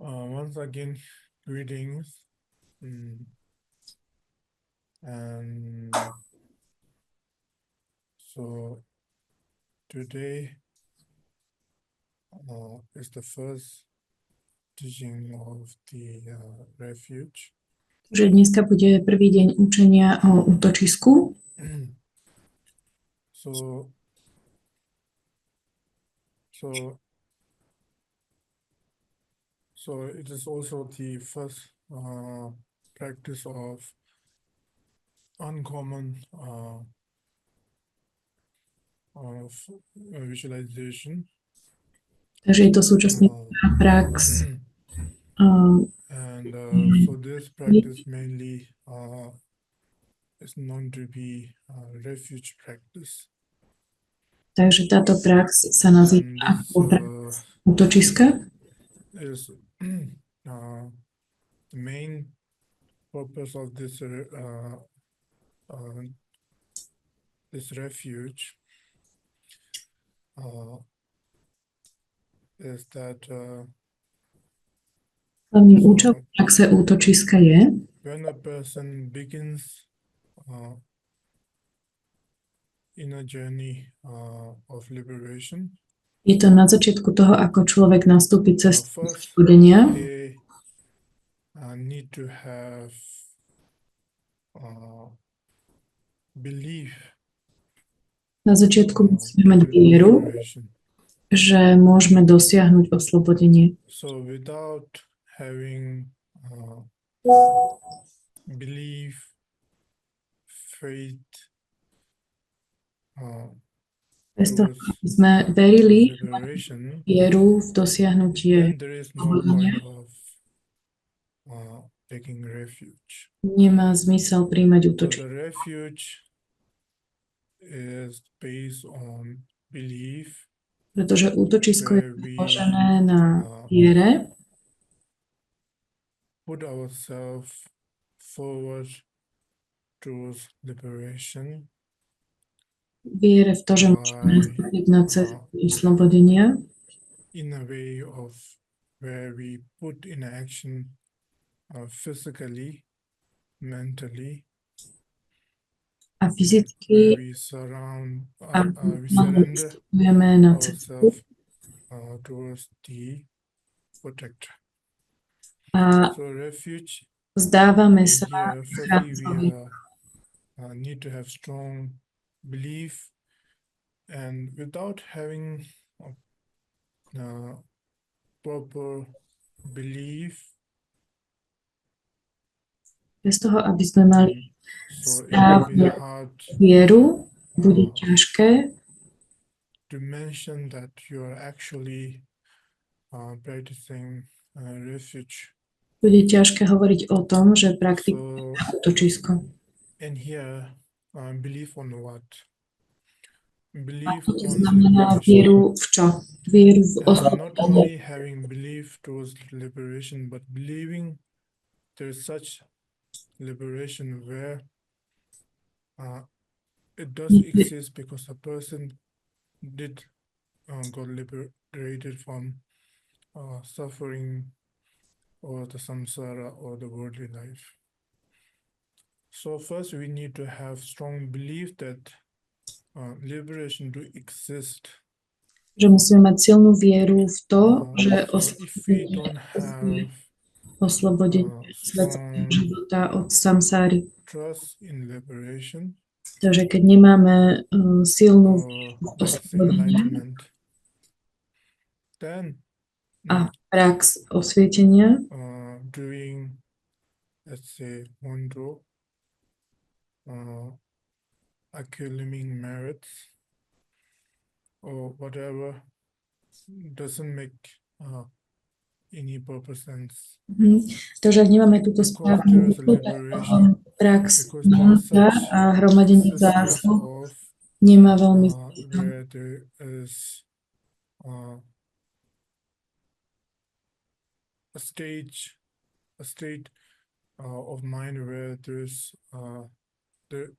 Once again, greetings. And so today is the first teaching of the refuge. Že dneska bude prvý deň učenia o útočisku. So it is also the first practice of uncommon of visualization. Takže je to súčasný prax. And so this practice mainly is known to be refuge practice. Takže táto prax sa nazýva ako prax útočiska. Is the main purpose of this this refuge is that Hlavným účelom praxe útočiska je, when a person begins in a journey of liberation, je to na začiatku toho, ako človek nastúpi cestu oslobodenia. they need to have belief Na začiatku musíme mať vieru, liberation. že môžeme dosiahnuť oslobodenie. So without having belief, faith, Bez toho, aby sme verili liberation, vieru v dosiahnutie then there is no oslobodenia, point of taking refuge. nemá zmysel príjmať So útočisko. the refuge is based on belief, Pretože útočisko je where we založené na viere, put ourselves forward towards liberation viere v to, že môžeme nastúpiť na cestu oslobodenia in a way of where we put in action physically, mentally, a where fyzicky we surround, a we surrender vstupujeme na cestu ourselves towards the protector. a So refuge vzdávame sa here, firstly, chráncovi. we need to have strong belief, and without having proper belief, Bez toho, aby sme mali so it will be správne hard vieru, bude ťažké to mention that you are actually practicing refuge. bude ťažké hovoriť o tom, že praktikujeme So, útočisko. and here, belief on what? Belief To on znamená liberation. vieru v čo? Vieru v Not oslobodenie. only having belief towards liberation, but believing there is such liberation where it does exist because a person did got liberated from suffering or the samsara or the worldly life. So first we need to have strong belief that liberation do exist. Že musíme mať silnú vieru v to, že So if we don't have oslobodenie svetského života od samsáry. trust in liberation Takže keď nemáme silnú vieru v or oslobodenie enlightenment, then a prax osvietenia, doing, let's say, wondro, accumulating merits or whatever doesn't make any purpose sense. Takže ak nemáme túto Because správnu there is a liberation, prax because there is mantra such a hromadenie systems zásluh of nemá veľmi zmysel. where there is a state of mind where there's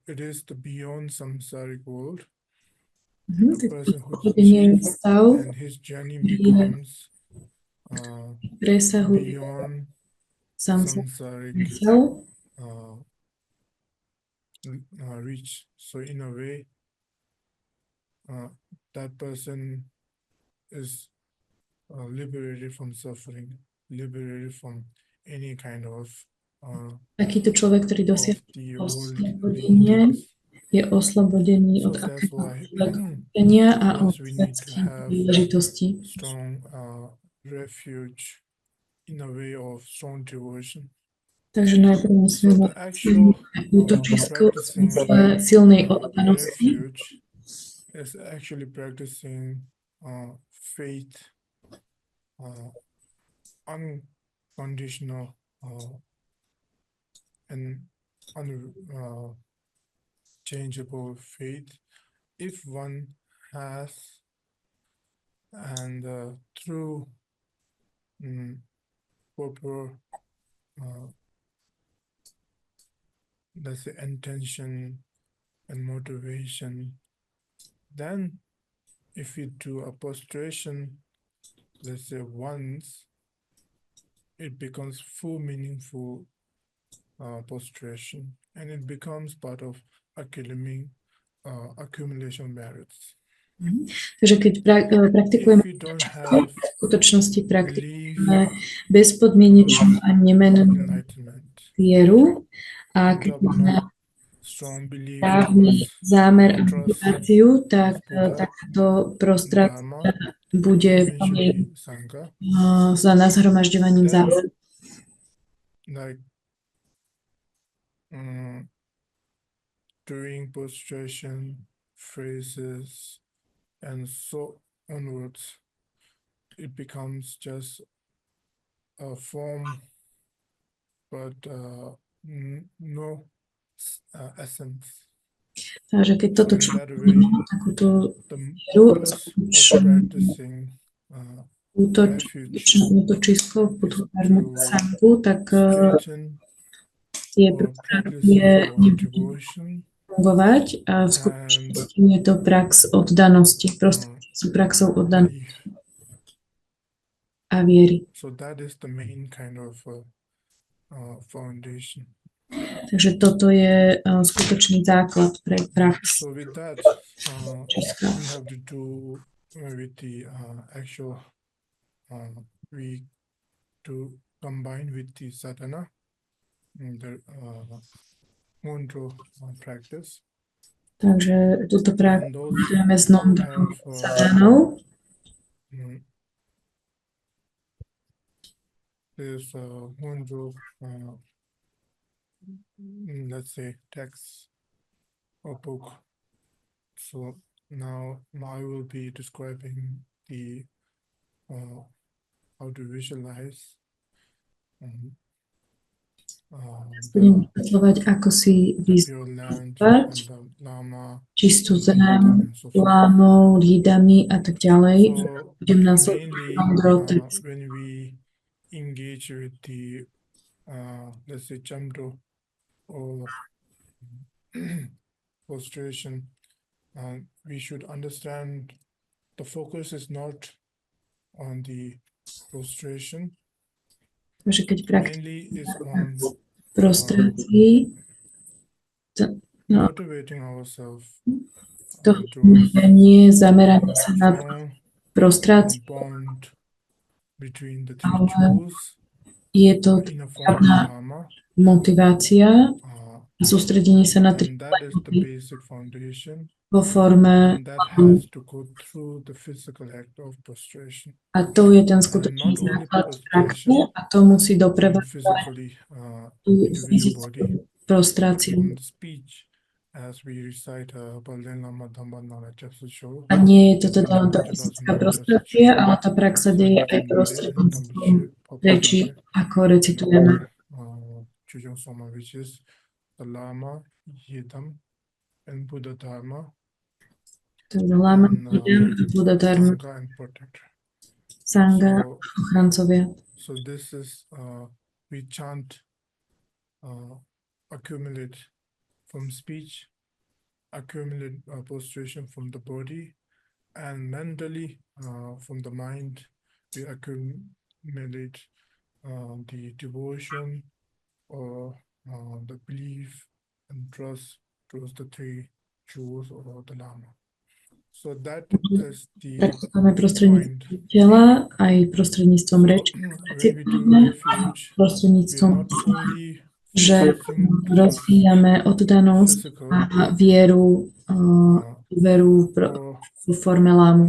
it is the beyond samsaric world. The person who Oslobodenie achieves stav and his journey becomes presahuje beyond samsaric samsaric mysel, reach. So in a way, that person is liberated from suffering, liberated from any kind of takýto človek, ktorý of dosiahne the worldly oslobodenie, things. je oslobodený So od that's why akéhokoľvek a od first we need to svetských have príležitostí. strong refuge in a way of strong devotion. Takže najprv musíme So mať the actual útočisko v practicing zmysle silnej the oddanosti. refuge is actually practicing faith, unconditional and unchangeable faith. If one has and through proper let's say intention and motivation, then if we do a prostration, let's say once, it becomes full meaningful prostration, and it becomes part of accumulation merits. Takže keď praktikujeme If we don't have v skutočnosti belief praktikujeme bezpodmienečnú a nemennú enlightenment, vieru a we keď have máme no strong belief správny towards zámer a trust motiváciu, tak Buddha, takáto prostrácia Dharma, bude eventually Sangha, za nazhromažďovaním then zámeru. like doing prostration phrases and so onwards, it becomes just a form, but no essence. Takže keď toto In človek that way, má takúto the vieru, purpose of practicing refuge útočisko v Buddhu to Sangu, tak strengthen je or prax, practicing je our devotion fungovať a v and skutočnosti je to prax oddanosti, proste sú praxou oddanosti belief. a viery. So that is the main kind of foundation. Takže toto je skutočný základ pre prax. So with that, we have to do with the actual we to combine with the sadhana, the Kongtrul practice. Takže túto prax And those budeme s who non-danou have sadanou. this Kongtrul, let's say, text or book. So now I will be describing the how to visualize Budem vysvetľovať, ako si pure land vyzvať and the lama. čistú zem, and so forth. lámou, lídami a tak ďalej. So Budem následovať mainly Lodro Thaye. when we engage with the let's say jamdo or prostration, we should understand the focus is not on the prostration, Takže keď mainly is on prostrácii, motivating ourselves to towards nie zameranie sa na strong prostráciu, bond between the three ale jewels je to in a form of správna dharma, motivácia a sústredenie sa na tri and that is the hodnoty basic foundation, vo forme and that has to go through the physical act of prostration. a to je ten And skutočný not only základ praxe prostration a to musí in doprevádzať physically tú individual body, fyzickú but prostráciu. from the speech as we recite Podle A nie je to teda len tá fyzická prostrácia, ale tá prax sa deje aj prostredníctvom reči, ako recitujeme. which is the Lama, Yidam, and Buddha Dharma, Takže Lama, and Yidam a Buddha Dharma, Sangha and Protector. Sangha, So, ochrancovia. so this is we chant, accumulate from speech, accumulate prostration from the body, and mentally from the mind we meditate the devotion or the belief and trust towards the three jewels or the Lama. So that is the Praktikujeme point. prostredníctvom tela, aj prostredníctvom So reči, when we do refuge, we prostredníctvom are not only že focusing towards rozvíjame oddanosť physical a vieru, veru or v forme lámu.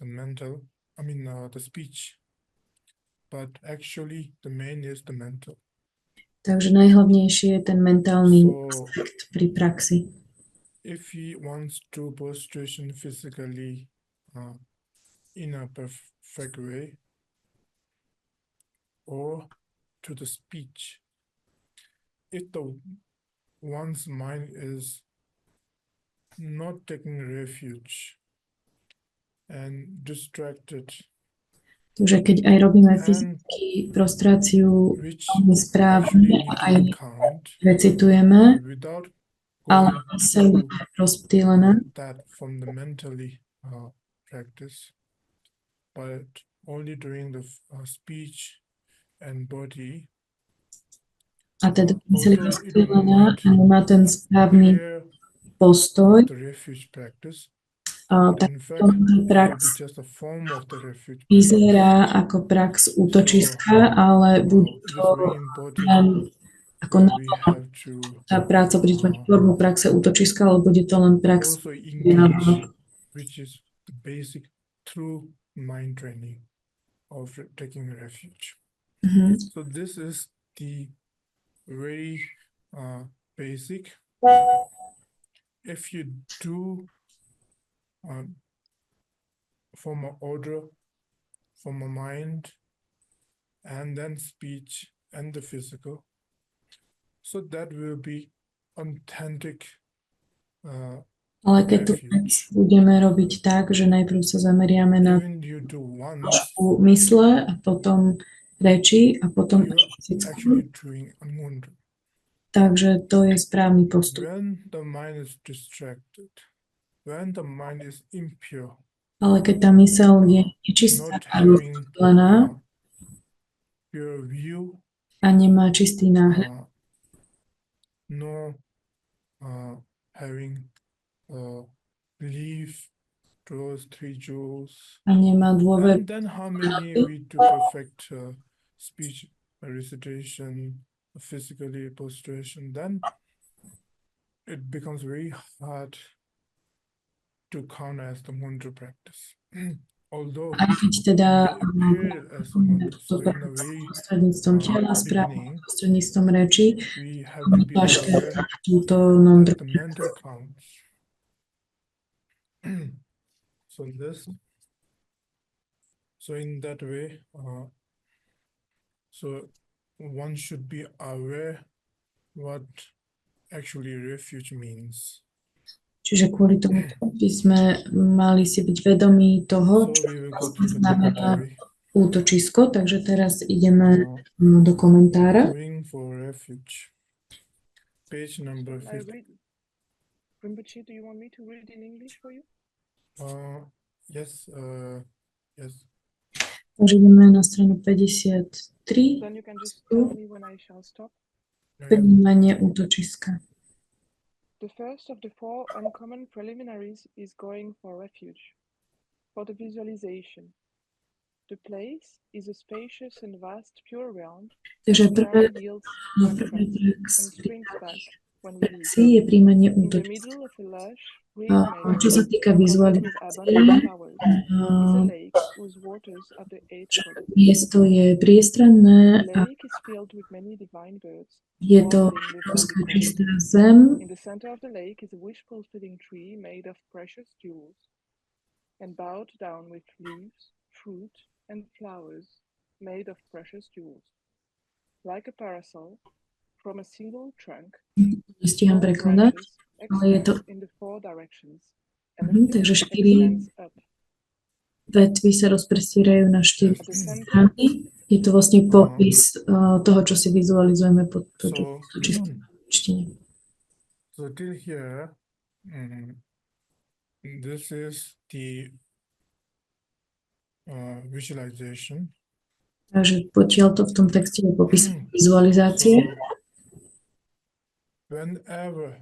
the mental, the speech, but actually the main is the mental. Takže najhlavnejšie je ten mentálny So aspekt pri praxi. if he wants to prostration physically in a perfect way, or to the speech, if the one's mind is not taking refuge and distracted, Takže keď aj robíme and fyzicky prostráciu which veľmi správne, actually need aj to count recitujeme, without ale going mysel je to rozptýlená, that fundamentally practice, but only doing the speech and body. a teda mysel je Although it rozptýlená might a nemá ten správny appear postoj, the refuge practice, tak but in fact tomto it will prax be just a form of the refuge practice. vyzerá ako prax útočiska, ale bude It is to very important len ako that we náplň. have to Tá práca bude mať formu praxe útočiska, ale bude to len prax also na engage, which is the basic true mind training of taking refuge. So this is the very basic. If you do from an order, from a mind, and then speech and the physical, so that will be authentic Ale keď to budeme robiť tak, že najprv sa zameriame na even you do once, mysle a potom reči a potom you're fyzickú. actually doing unwondered. Takže to je správny postup. When the mind is distracted, when the mind is impure, Ale keď tá myseľ je nečistá not a having rozptýlená pure view, a nemá čistý náhľad, no having belief towards three jewels, a nemá dôveru, and then harmony with to perfect speech recitation, physically prostration, then it becomes very hard to count as the mantra practice. Although aj keď teda we appear as a mantra, so in a way prostredníctvom tela, správne beginning, prostredníctvom reči, we have to be ťažké aware túto non-dru. that the mental counts. So in that way, so one should be aware what actually refuge means. Čiže kvôli tomu by sme mali si byť vedomí toho, So čo we will go to the znamená commentary. útočisko. Takže teraz ideme do komentára. Going for refuge. Page number 50. Rinpoche, do you want me to read in English for you? Yes. Yes. Takže ideme na stranu 53. Then you can just tell me when I shall stop. Vnímanie útočiska. The first of the four uncommon preliminaries is going for refuge, for the visualization. The place is a spacious and vast pure realm, Takže where prvé yields prax and springs back when we leave. je príjmanie In the útočiska. middle of a lush, Čo sa týka vizualizácie, is a lake whose waters are the eight colors. miesto je priestranné The a lake is filled with many divine birds. je to obrovská čistá zem. In the center of the lake is a wish-fulfilling tree made of precious jewels and bowed down with leaves, fruit, and flowers made of precious jewels. Like a parasol, from a single trunk, Nestíham prekladať, ale je to... in the four directions, Takže 4 vetvy sa rozprestierajú na 4 strany. Je to vlastne popis toho, čo si vizualizujeme pod číštine. So till here, this is the visualization. Takže potiaľ to v tom texte je popis vizualizácie. So, whenever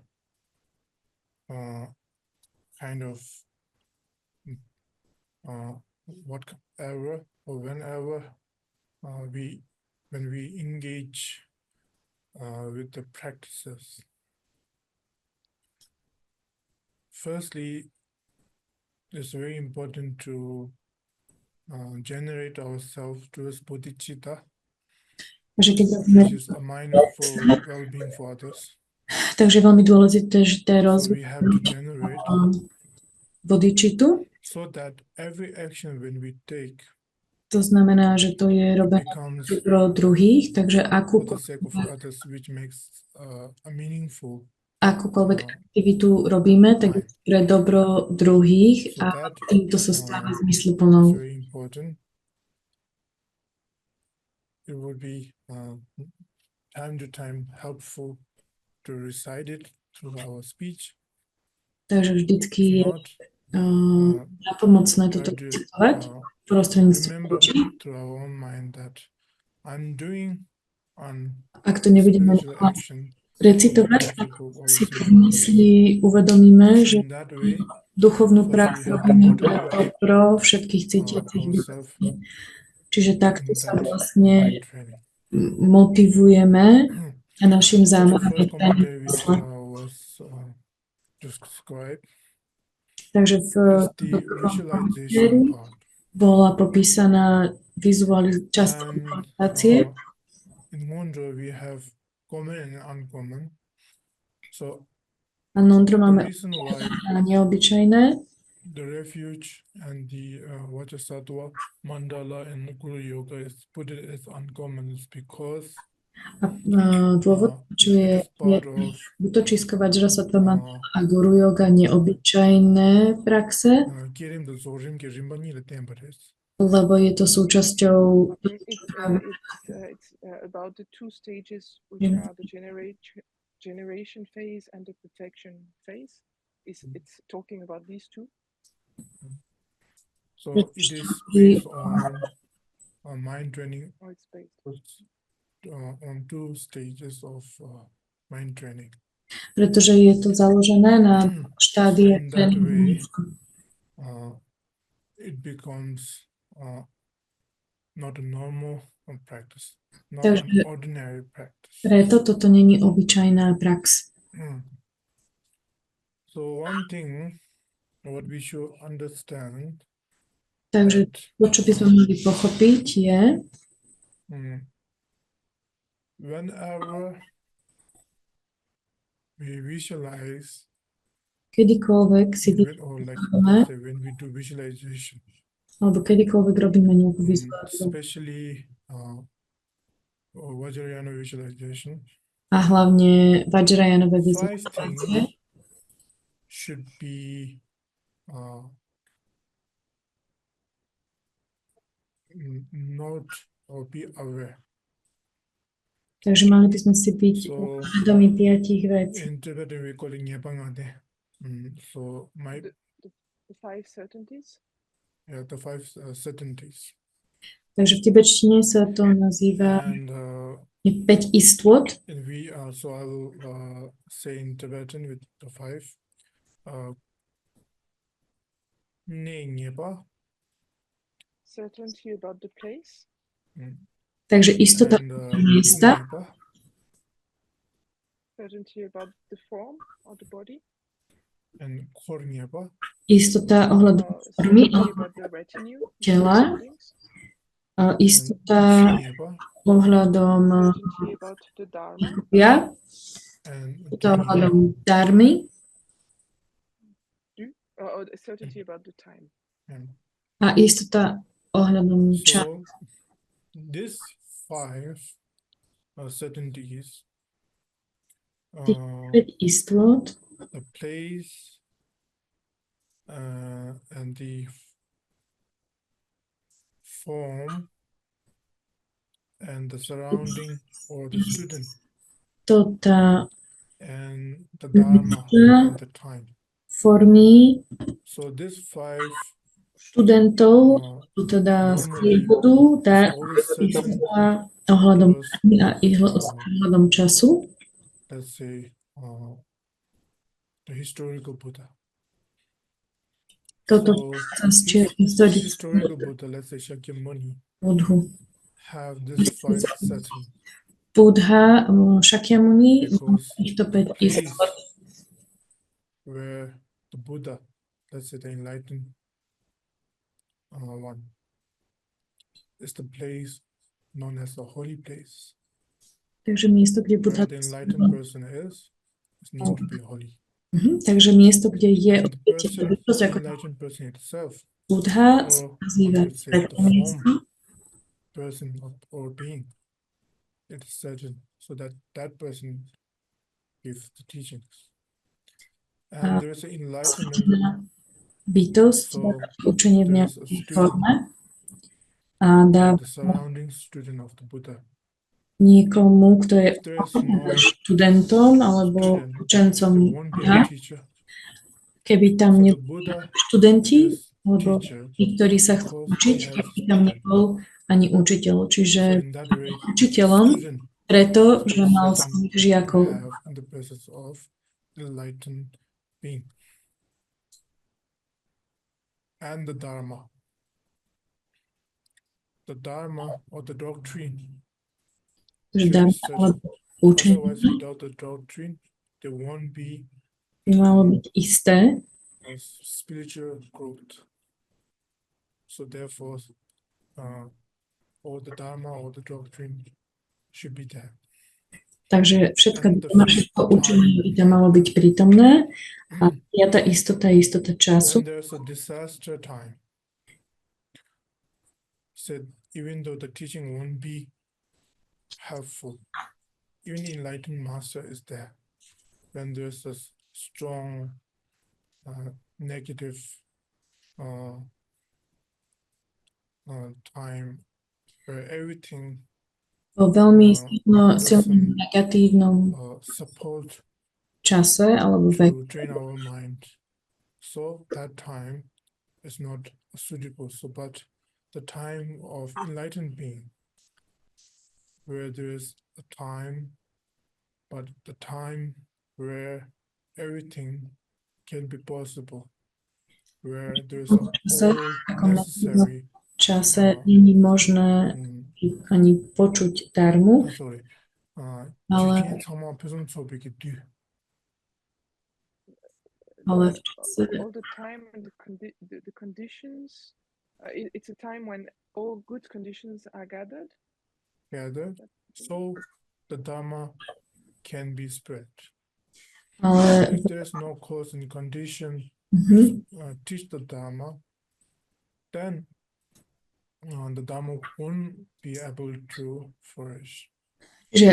kind of whatever or whenever when we engage with the practices, firstly, it's very important to generate ourselves towards Bódhičita, Takže keď robíme, which is a mindful well-being for others. takže je veľmi dôležité, že to je So we have to rozvoj generate Bódhičitu. so that every action when we take To znamená, že to je robené becomes pro druhých, takže for the sake of others, which makes a meaningful. akúkoľvek aktivitu robíme, tak je pre dobro druhých So a that týmto sa stáva is zmysluplnou. very important. It would be time to time helpful to recite it through our speech. Takže vždycky je Not napomocné toto try to citovať prostredníctvom remember očí. through our own mind that I'm doing Ak to nebudeme spiritual action recitovať, for people si also. v mysli uvedomíme, že In that way, duchovnú first prax we have to robíme pre motivate dobro všetkých cítiacich ourselves bytostí. Čiže takto in sa that vlastne mind training. motivujeme a našim So the zámerom je first commentary tréning which mysle. was described Takže v is the visualization part. bola popísaná časť And vizualizácie. in Kongtrul we have common and uncommon. So A Kongtrul the máme reason why a neobyčajné. the refuge and the Vajrasattva mandala and Guru Yoga is put it as uncommon is because A dôvod, čo it je is part of útočisko Vajrasattva mandala a Guru Yoga neobyčajné praxe, Kirim the Zorim Kirimbani the Temperatures. lebo je to súčasťou It's about the two stages, which are the generation phase and the protection phase. It's talking about these two. So it is based on mind training. Oh, it's based. On two stages of mind training. pretože je to založené na štádie In that tréningu way, mysle. it becomes not a normal practice, not Takže an ordinary practice. preto toto není obyčajná prax. So one thing what we should understand Takže that to, čo by sme mali pochopiť, je, whenever we visualize, kedykoľvek si or like vytvárame, say when we do visualization, alebo kedykoľvek robíme nejakú vizualizáciu, especially Vajrayana visualization, a hlavne Vajrayanové 5 vizualizácie, things should be not or be aware. takže mali by sme si byť So vedomí 5 vecí. in Tibetan we call it nyapangade. So The 5 certainties. yeah, the 5 certainties. Takže v tibetštine sa to nazýva And 5 istôt. and we so I will say in Tibetan with the 5. Ne nyepa. Certainty about the place. Takže istota And miesta, nyepa. Certainty about the form or the body. And khor nyepa. istota ohľadom formy Certainty about the retinue. tela, Things. istota Nyepa. ohľadom Certainty about the dharma. ja, And istota ohľadom dharmy Or certainty about the time. a istota ohľadom času. so these 5 certainties, Tých 5 istôt, the place and the form and the surrounding or the student istota and the dharma Yeah. and the time. formy, So these 5 študentov, teda z normally budú it's always certain ohľadom because a ohľadom času. let's say the historical Buddha. Toto So z historického historical Buddha, let's say Shakyamuni, Budhu. have this 5 certain Budha Shakyamuni má because týchto the 5 place istot. where the Buddha, let's say the enlightened one, is the place known as the holy place. Takže miesto, kde Budha Where the enlightened person is known to be holy. Takže miesto, kde je And the person, the enlightened person itself, Budha, or nazýva let's say the sveté miesto. form person or being, it is certain, so that that person gives the teachings. And there is an enlightenment. Bytosť, So učenie v there is a nejakej student, forme a dá the surrounding student of the Buddha. niekomu, kto je If there is no študentom alebo student, učencom there won't be Buddha, a teacher. keby tam So the neboli Buddha študenti, is alebo teacher tí, ktorí sa chcú because učiť, he has tak by tam student. nebol ani učiteľ. So Čiže in that way, učiteľom student preto, is že mal certain svojich to žiakov. have in the presence of enlightened being. And the Dharma. The Dharma or the doctrine Že should dá be certain. alebo učenie Otherwise, without the doctrine, there won't be by malo byť isté. a spiritual growth. So therefore, all the Dharma or the doctrine should be there. Takže všetko And the všetko fifth učenie by tam malo byť prítomné. A piata istota je istota času. when there's a disaster time, said even though the teaching won't be helpful, even the enlightened master is there. When there's a strong negative time where everything Vo veľmi silnom doesn't negatívnom support čase alebo to veku. train our mind. So that time is not suitable. So, but the time of enlightened being, where there is a time, but the time where everything can be possible, where there is all necessary. Čase nie je možné ani počuť darmu, Sorry. ale v čase all the time and the conditions. It's a time when all good conditions are gathered. So the Dharma can be spread. ale If there is no cause and condition teach the Dharma, then the Dharma won't be able to flourish. že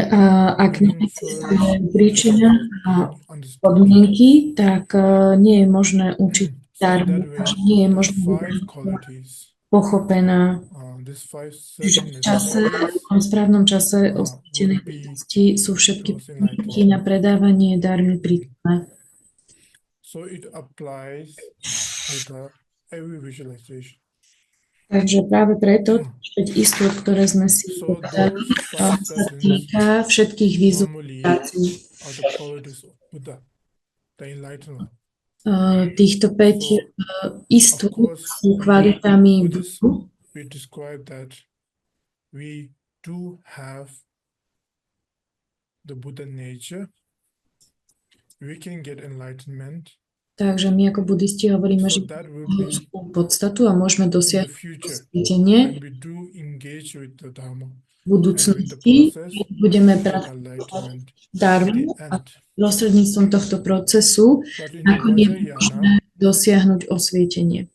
ak neexistuje príčina a podmienky, tak nie je možné učiť darmu, takže nie je možné pochopená. Čiže v čase, v tom správnom čase osvietenej bytosti sú všetky podmienky na predávanie darmy prítomné. So it applies to every visualization. Takže práve preto 5 istot, ktoré sme si povedali, sa týka všetkých vizualizácií. Týchto 5 istot sú kvalitami Budhu. We describe that we do have the Buddha nature. We can get enlightenment. Takže my ako buddhisti hovoríme, že máme ľudskú podstatu a môžeme dosiahnuť osvietenie v budúcnosti, keď budeme pracovať darmu a prostredníctvom tohto procesu nakoniec môžeme dosiahnuť osvietenie.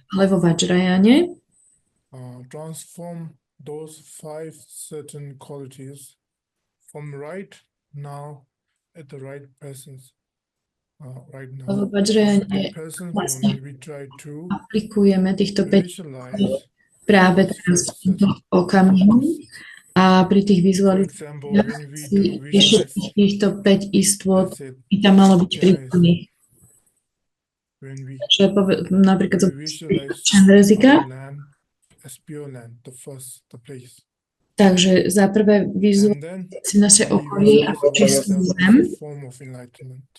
Ale vo Vajrayane transform those 5 certain qualities from right now at the right presence. Right now, vo Vajrayane vlastne aplikujeme týchto 5 práve teraz v tomto okamihu a pri tých vizualizáciách týchto 5 istôt by tam malo byť prítomných. when we napríklad visualize Chandrazika, our land as pure land, the place. takže za prvé And then vizualizácia naše we okolie visualize ako čistú ourselves as zem, a form of enlightenment.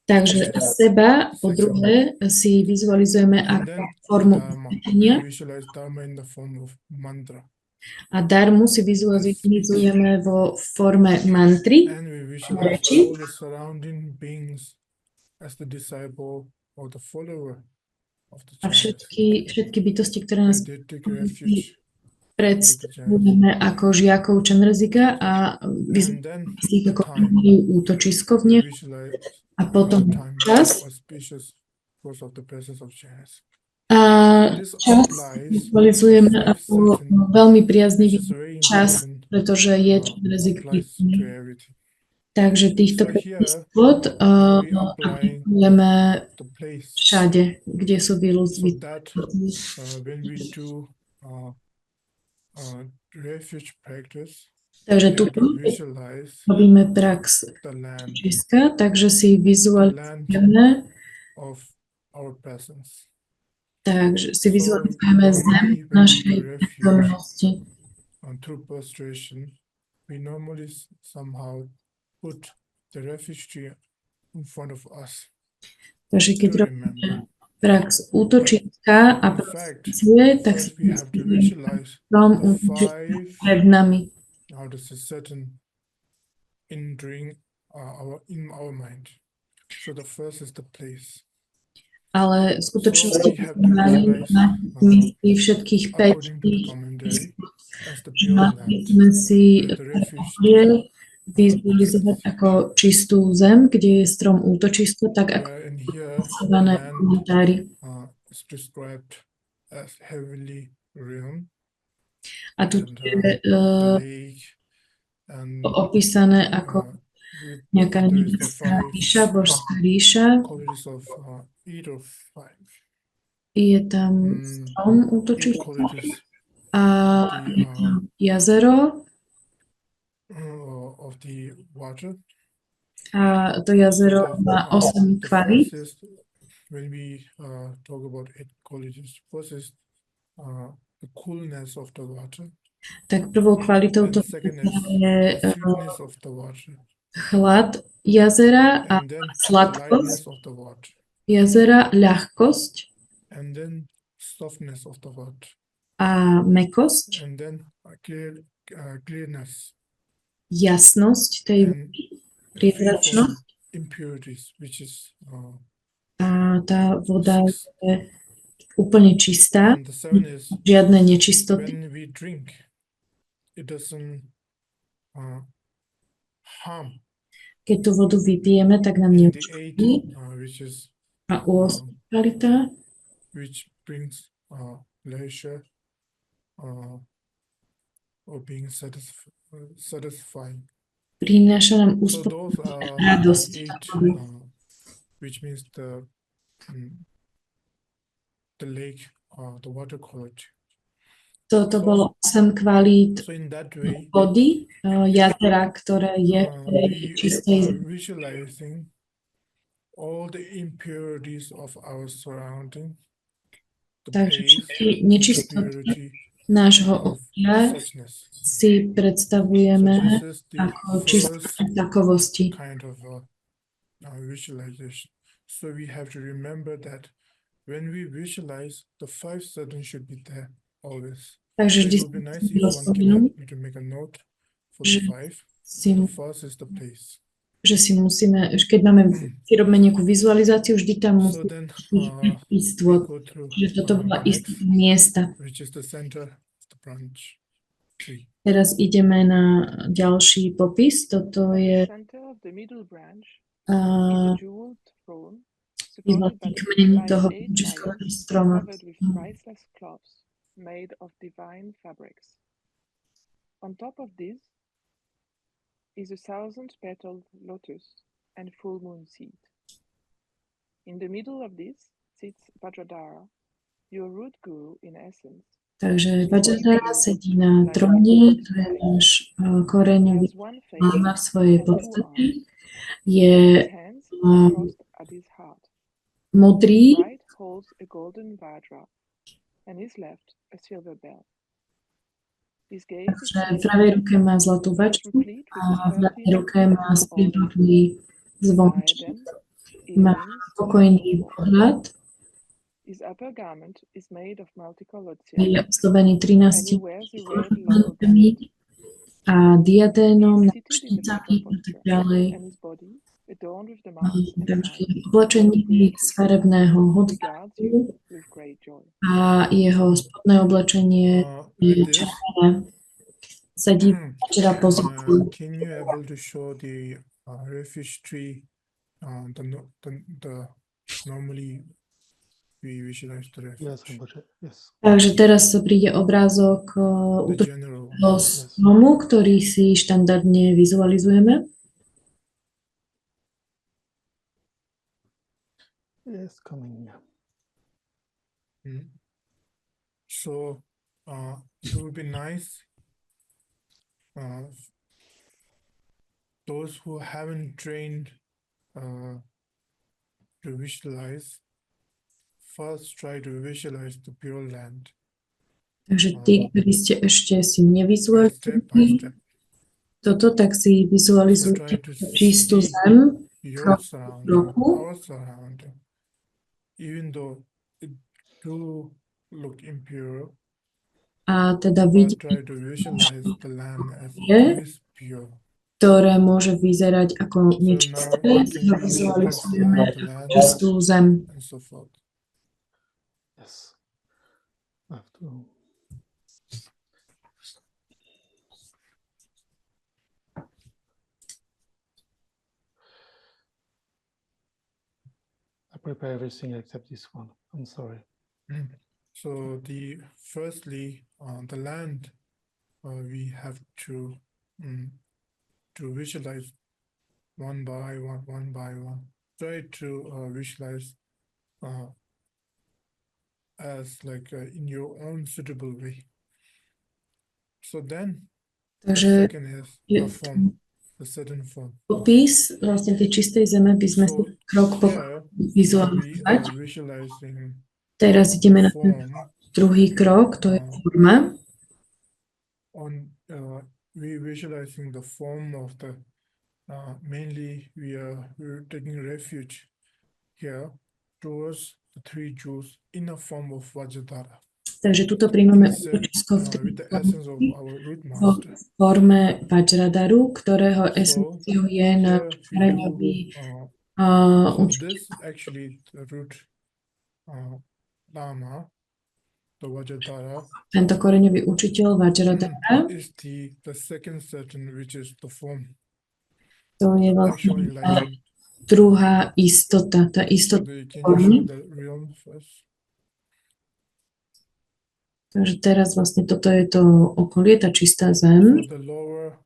takže seba po druhé si vizualizujeme And ako then formu Dharma. usvetenia We visualize Dharma in the form of mantra. a dharmu si vizualizujeme vo forme mantry, And we visualize reči, all the surrounding beings as the disciple or the follower of the a Chandra. všetky bytosti, ktoré nás They take refuge predstavujeme ako žiakov Chandrazika a and then ich the ako time. majú útočisko v We nej visualize a potom the time čas auspicious because of the presence of chance. a This čas applies vizualizujeme to ako 5-7, veľmi which priaznivý is very čas, important, pretože je Chandrazik applies to prítomný. everything. Takže týchto So here, istot we apply aplikujeme the place všade, kde sú so vylúzvy. that when we do refuge practice, Takže we tu have to visualize robíme prax the land čiska, takže si vizualizujeme, of our presence. takže si So vizualizujeme zem normally when we našej do refuge prítomnosti. through prostration, we normally somehow put the refuge tree in front of us Takže keď to robíme remember. prax útočiska a In prax fact, pracuje, tak first si we have to vizualizujeme visualize strom the útočiska five, pred nami. how does it certain in our mind. So the first is the place. Ale v skutočnosti So we have to visualize na mysli všetkých 5 according to the commentary as the pure land, musíme si where the refuge tree vizualizovať ako čistú zem, kde je strom útočisko, tak ako where in here the popísané v land komentári. is described as heavenly realm A tu and je the lake and opísané ako nejaká there is the nebeská five ríša, božská ríša. qualities of eight of five. Je tam strom Eight útočisko qualities a je tam jazero of the water. a to jazero má 8 The kvalít. first is when we talk about eight qualities. First is the coolness of the water. Tak prvou kvalitou And to second je is the sweetness of the water. chlad jazera a And then the sladkosť lightness of the water. jazera, ľahkosť And then softness of the water. a mäkosť, And then clearness. jasnosť tej And vody, free priezračnosť from impurities, which is a tá voda six. je úplne čistá, And the seven is žiadne nečistoty. when we drink, it doesn't harm. Keď tú vodu vypijeme, tak nám And the eight, neuškodí. which is A 8 kvalita, which brings pleasure or being satisfying. prináša nám So úspech, those are radosť. the eight, which means the lake, the water quality. Toto bolo 8 kvalít So in that way, vody, jazera, ktoré je v tej we čistej are visualizing all the impurities of our surrounding, the Takže place, všetky the nečistoty purity nášho of okolia suchness. si predstavujeme So this is the ako first čistotu takovosti. kind of visualization. So we have to remember that when we visualize, the 5-7 should be there always. Takže So vždy it would be nice if bylo one can spomenúť, help me to make a note for the 5. si, The first is the place. že si musíme, že keď máme, si robíme nejakú vizualizáciu, vždy tam So musí then byť we istôt, go through že toto bola the istá next, miesta. which is the center of the branch tree. Teraz ideme na ďalší popis. Toto At je the center of the middle branch is a jeweled throne supported zlatý by kmeň toho 8 útočiskového lions stromu. covered with priceless cloths made of divine fabrics. On top of this is a 1,000-petaled lotus and full moon seed. In the middle of this sits Vajradhara, your root guru in essence. Takže Vajradhara sedí na tróne, to je náš koreňový Has one face máma v svojej and two podstate. arms. Je His hands are crossed at his heart. modrý, His right holds a golden vajra, and his left a silver bell. His gaze is že v steady, pravej ruke má zlatú vačku replete with a v ľavej earthy ruke má metal ornaments, strieborný zvonček. diadem, Má earrings, and spokojný so forth. pohľad His upper garment is made of multicolored a je silk, ozdobený and 13 he wears a red laurel ornamentami band. a He diadénom, is seated in the náušnicami loto a tak posture, ďalej. and his body, adorned with the marks and Takže signs of oblečenie Greek, z farebného regards hodváku you with great joy. a jeho spodné oblečenie je With this, červené. Sedí v večera pozícii. can you able to show the refuge tree, the normally we visualize the Yes, refuge, Rinpoche. Yes. Takže teraz príde obrázok the útočištého general. stromu, ktorý si štandardne vizualizujeme. Yes, coming. So it would be nice those who haven't trained to visualize, first try to visualize the pure land. Takže tí, ktorí ste ešte si Step by nevizualizovali step. toto, tak si So vizualizujte try to čistú see zem, your krok po surrounding, kroku. our surrounding, even though it do look impure, A teda but vidieť, try to visualize the land as Yeah. it is pure. ktoré môže vyzerať ako So niečo now čisté, you si can ho see vizualizujeme the land čistú zem. and so forth. Yes. I have to. I prepare everything except this one. I'm sorry. So firstly, the land we have to visualize one by one. Try to visualize as like in your own suitable way. So then the Takže second is je a form, a certain form. popis vlastne tej čistej zeme by sme si So krok po here kroku we vizualizovať. are visualizing Teraz ideme na ten form druhý krok, to je forma. we visualizing the form of the mainly we're taking refuge here towards the three jewels in a form of Vajradhara. Takže tuto príjmame It's, útočisko v with the essence of our root v master. forme Vajradaru, ktorého So esenciou je náš here we koreňový so učiteľ. this actually the root Dharma, the Vajradhara, Tento koreňový učiteľ Vajradara, is the second certain, which is the form. to je Actual vlastne enlightenment. druhá istota, tá So istota can you show formy. the realm first? Takže teraz vlastne toto je to okolie, tá čistá zem. So the lower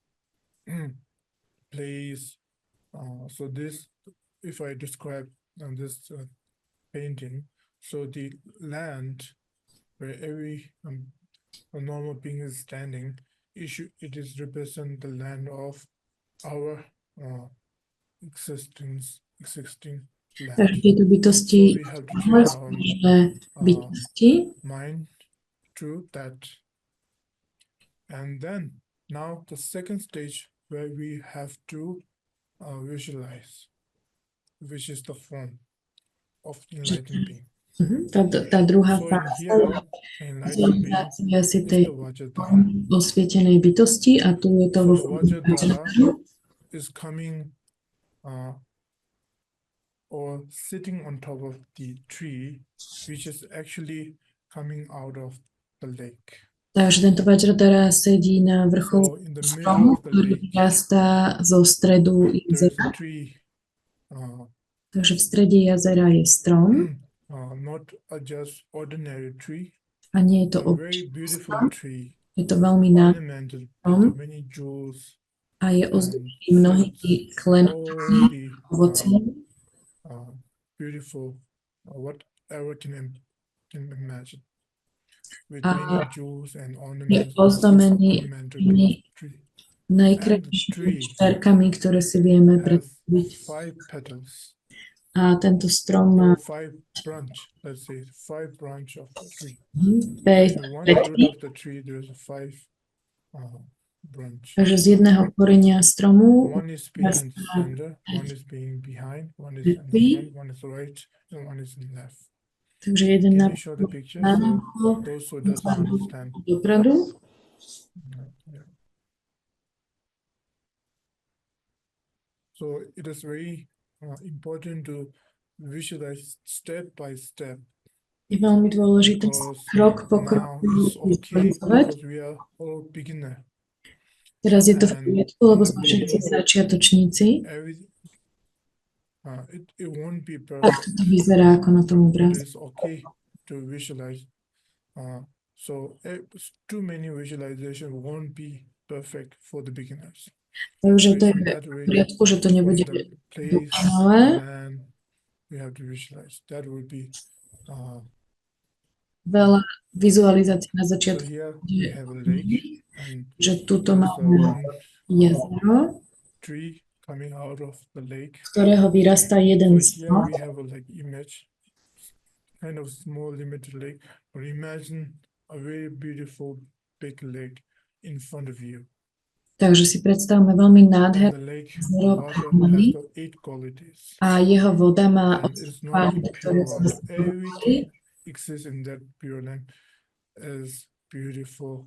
place, so this, if I describe this painting, so the land where every a normal being is standing, it is represent the land of our existing Takže land. tieto bytosti, So we have to train our bytosti, mind to that. And then now the second stage where we have to visualize, which is the form of enlightened being. tá druhá So in fáza here, enlightened being vizualizácia si is tej the Vajradhara. osvietenej bytosti a tu je to So vo the forme Vajradhara Vajradaru. is coming or sitting on top of the tree, which is actually coming out of the lake. Takže tento Vajradara sedí na vrcholu So in the middle stromu, of the ktorý lake, vyrastá zo stredu there is jazera. a tree, Takže v strede jazera je strom not just ordinary tree, a nie je to a very obyčajný beautiful strom. tree, Je to veľmi nádherný ornamented strom with many jewels a je and ozdobený mnohými klenotami, all the ovocím. beautiful, whatever can imagine, with A many jewels and je ornaments. ozdobený ornamented tými tree najkrajšími šperkami, ktoré si vieme has predstaviť. 5 petals. A tento strom There má are 5 branch, let's say 5 branch of the tree. 5 In one root petí, of the tree, there's a 5 branch. takže z jedného korenia stromu One is being in the rastá center, one is being behind, one is in the vetvy, front, one is right, and one is in the left. takže jeden Can na you show the picture? So náho, those who doesn't understand. dopradu. Yeah. So it is very important to visualize step by step, Je veľmi dôležité because krok po now kroku it's okay vizualizovať. because we are all beginner. Teraz je to v And poriadku, lebo in the sme všetci beginning, začiatočníci. it won't be Tak perfect, to vyzerá ako na tom but obrázku. it's okay to visualize. So too many visualization won't be perfect for the beginners. Takže to je In v that way, poriadku, že to nebude from the place, dokonalé. land, we have to visualize. That would be Veľa vizualizácií na so začiatku, here we have a lake, and že tuto there's máme one jezero, tree coming out of the lake. z ktorého vyrastá jeden So here strom. we have a like image, kind of small limited lake, but imagine a very beautiful big lake in front of you. Takže si predstavme veľmi And nádherné the lake jezero water Harmony has the 8 qualities. a jeho voda má And it's not kválity, only ktoré pure sú water. spomínali. Everything exists in that pure land is beautiful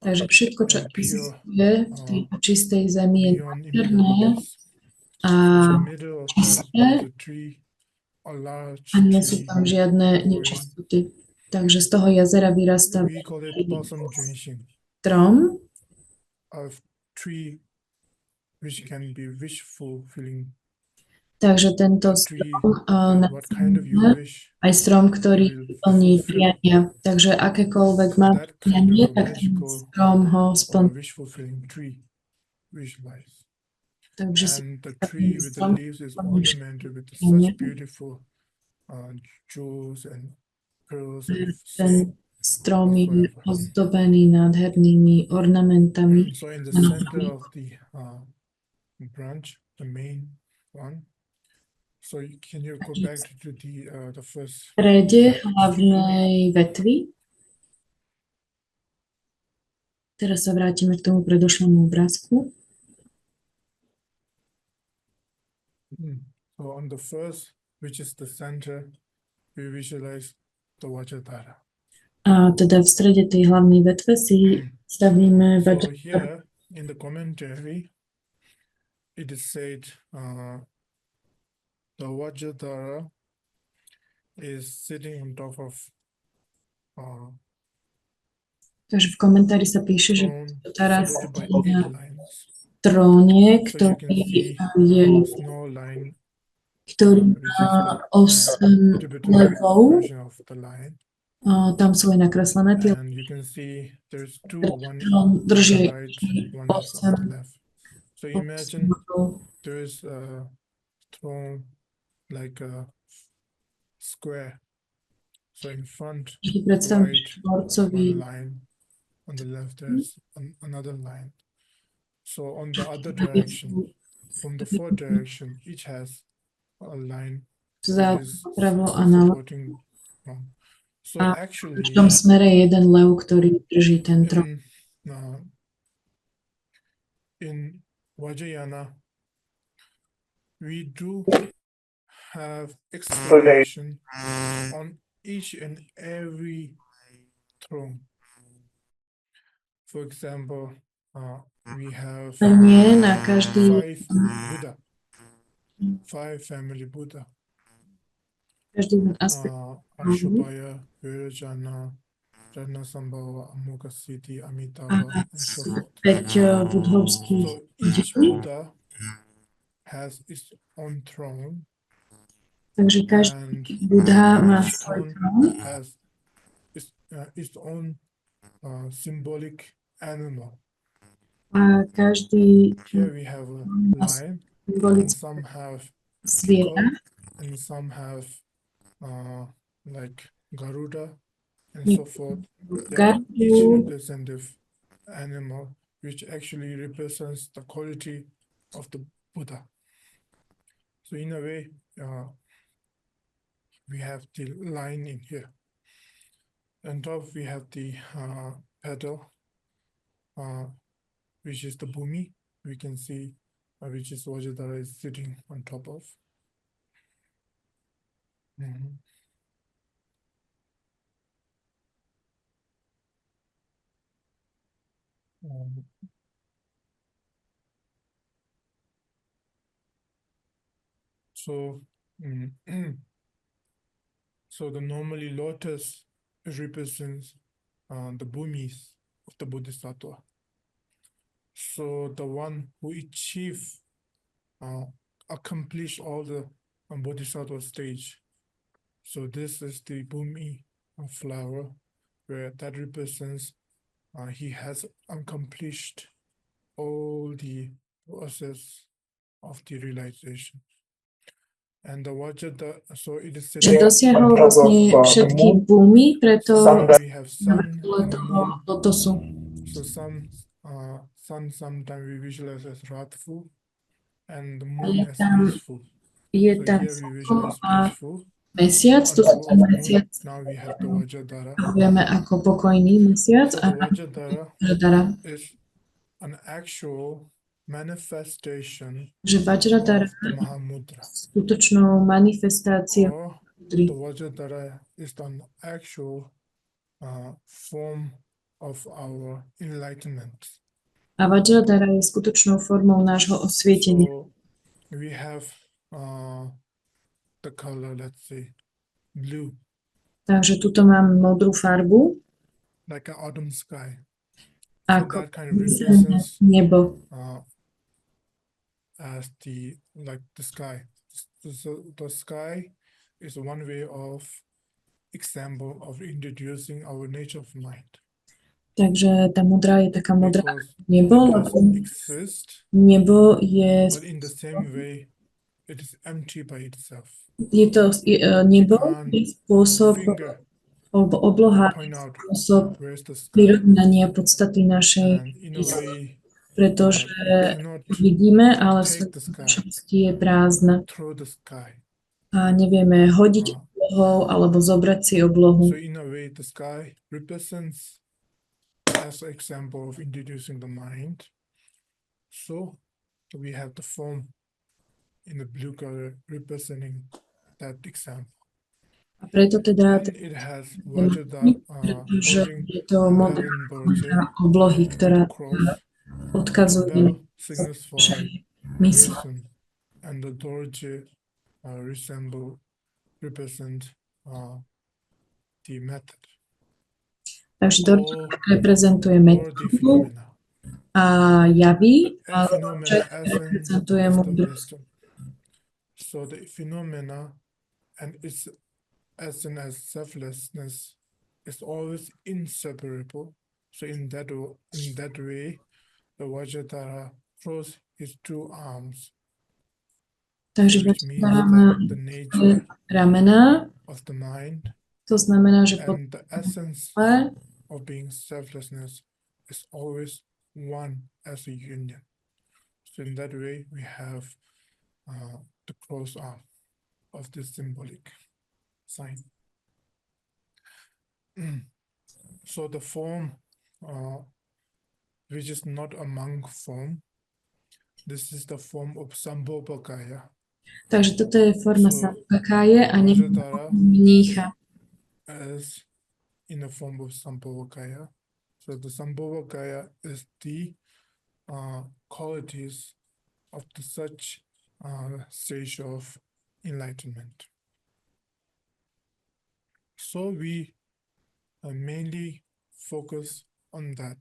Takže všetko, čo and pure existuje v tejto čistej zemi, je beyond nádherné impurities. a In the middle of that čisté there's a tree, a large a nie sú tree. tam žiadne growing. nečistoty. Takže z toho jazera vyrastá We call it blossom drenching, strom, a tree which can be wish fulfilling. takže tento A tree strom that what kind of you nazývame wish aj strom, ktorý will plní fulfill. priania. Takže akékoľvek So má that kind prianie, of a tak ten magical strom ho or splní. wish fulfilling tree visualize. Takže si And the ten tree with the strom leaves is splní ornamented with prianie. such beautiful jewels and pearls of Ten strom je forever. ozdobený nádhernými ornamentami. So in the center of the branch, the main one. So can you go back to the first? V strede hlavnej vetvy. Teraz sa vrátime k tomu predošlému obrázku. So on the first, which is the center, we visualize the Vajradhara. A teda v strede tej hlavnej vetve si stavíme So Vajradhara. here in the commentary, it is said the Vajradhara is sitting on top of Takže v komentári sa píše, že throne Vajradhara supported by sedí na 8 lions. tróne, So you ktorý can see je snow line, ktorý which is má the 8 Tibetan levov. version of the lion. Tam sú aj nakreslené tie And you can see there's two, one trón on drží the right, one is on the left. So imagine there is a throne like a square. So in front, predstavme right, štvorcový one line. On the left, there's another line. So on the other direction, from the fourth direction, each has a line za which is pravo a na supporting. So a v actually, každom smere je jeden lev, ktorý drží ten trón. in Vajrayana, we do have explanation on each and every throne. For example, we have Nie na každý 5 Buddha, 5 family Buddha. každý ten aspekt. Ashobhaya, Virajana, Sambhava, Amukasiddhi, Amitabha, and so forth. 5 budhovských So each Buddha has its own throne, takže každý and Buddha má each svoj throne trón has its own symbolic animal. a každý Here we have a lion, and symbolický some have zviera, eagle, and some have like Garuda, and so forth. They are each gardu, representative animal, which actually represents the quality of the Buddha. So in a way, we have the line in here. On top we have the pedal, which is the bhumi. We can see which is Vajradhara is sitting on top of. So, so the normally lotus represents the bhumis of the Bodhisattva. So the one who accomplish all the Bodhisattva stage. So this is the bhumi flower, where that represents he has accomplished all the process of the realization. And the Vajradhara, so it is said Že dosiahol vlastne všetky búmy, preto we have sun and the toho moon. lotosu. So sun sometimes we visualize as wrathful and the A moon as peaceful. je So tam here we slnko visualize a peaceful. mesiac, tu sú tam mesiac, Now we have the Vajradhara. vieme ako pokojný mesiac So a the Vajradhara Vajradhara. is an actual manifestation Že Vajradhara of the Mahamudra. skutočnou manifestáciou Or mudry. the Vajradhara is an actual form of our enlightenment. A Vajradhara je skutočnou formou nášho osvietenia. So we have the color, let's say, blue, Takže tuto mám modrú farbu, like an autumn sky. ako that kind of represents nebo. As the sky. So the sky is one way of example of introducing our nature of mind. Takže tá modrá je taká modrá Because nebo, it lebo doesn't exist, nebo je, but in the same way, it is empty by itself. nebo Can't je spôsob, finger alebo obloha point je out spôsob where's the sky. prirovnania podstaty našej And in a way, pretože we cannot vidíme, ale v take the sky, skutočnosti je prázdna throw the sky. a nevieme hodiť oblohou alebo zobrať si oblohu. So in a way, the sky represents as an example of introducing the mind. So we have the form in the blue color representing that example. A preto teda And it has Vajradhara pretože holding je to modrá 11 Dorje oblohy, ktorá cross. The odkazuje bell signals for našej mysle. wisdom, and the Dorje represent the method Takže Dorje reprezentuje or the metódu phenomena. a javy, And a phenomena reprezentuje essence of the múdrosť. wisdom. So the phenomena and its essence as selflessness is always inseparable. So in that way, the Vajradhara throws his two arms, Takže which means Vajradhara má that the nature ramena, of the mind to znamená, že and the essence podle of being selflessness is always one as a union. So in that way, we have the cross arm of this symbolic sign. So the form, which is not a monk form, this is the form of Sambhogakaya. Takže toto je forma Sambhogakaya a nie mnícha. As in the form of Sambhogakaya. So the Sambhogakaya is the qualities of the such stage of enlightenment. So we mainly focus on that.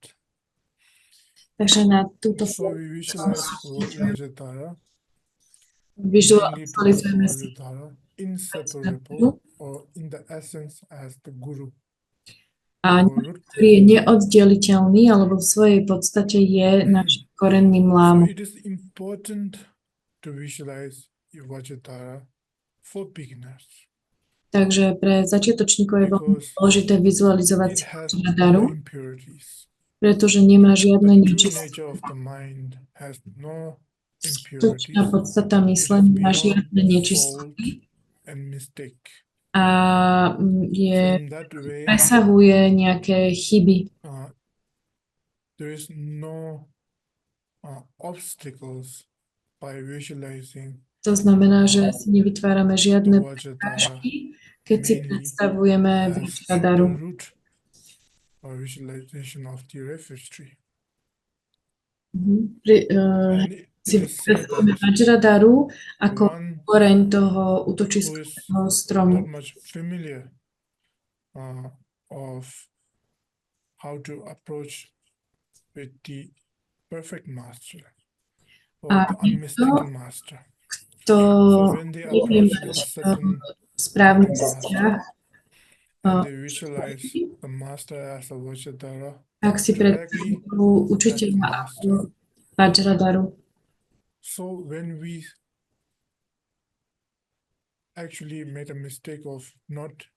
Takže na túto So we visualize Vajradhara, vizualizujeme si inseparable or in the essence as the Guru. a ktorý je neoddeliteľný, alebo v svojej podstate je našim korenným So lámom. it is important to visualize Vajradhara for beginners. Takže pre začiatočníkov je veľmi dôležité vizualizovať si Vajradharu, pretože nemá žiadne nečisté. Skutočná podstata mysle nemá žiadne nečistoty a presahuje nejaké chyby. There is no obstacles by visualizing. To znamená, že si nevytvárame žiadne prekážky, keď si predstavujeme Vajradaru. Visualization of the refuge tree. Si predstavujeme Vajradaru ako koreň toho útočiského stromu. Not much familiar of how to approach with the perfect master or the unmistaken master. To when they approach with a certain správny vzťah, and they visualize the master as a Vajradhara, ak si predstavujú učiteľa ako Vajradaru. So when we actually made a mistake of not,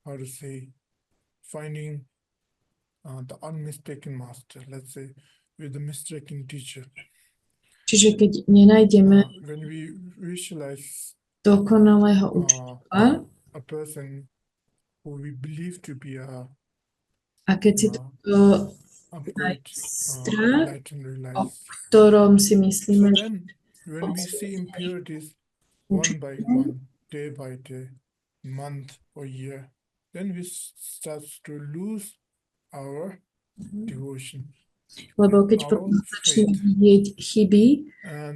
how to say, finding the unmistaken master, let's say, with the mistaken teacher. Čiže keď nenájdeme when we visualize dokonalého učiteľa, a person who we believe to be a keď si to majstra, o ktorom si myslíme, so then, when we see impurities one by one, day by day, month or year, then we start to lose our devotion. Lebo keď potom začneme vidieť chyby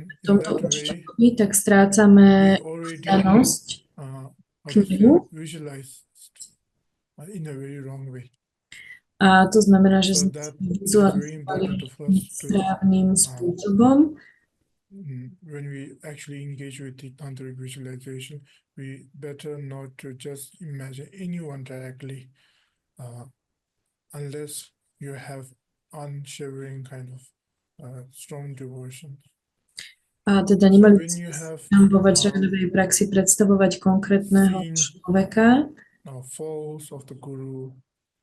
v tomto učiteľovi, tak strácame danosť k nemu. In a very wrong way. A to znamená, že sme vizualizovali nesprávnym spôsobom. When we actually engage with the tantric visualization, we better not to just imagine anyone directly, unless you have unshivering kind of strong devotion. A teda nemali by sme nám vo Vajradharovej praxi predstavovať konkrétneho človeka. Falls of the guru,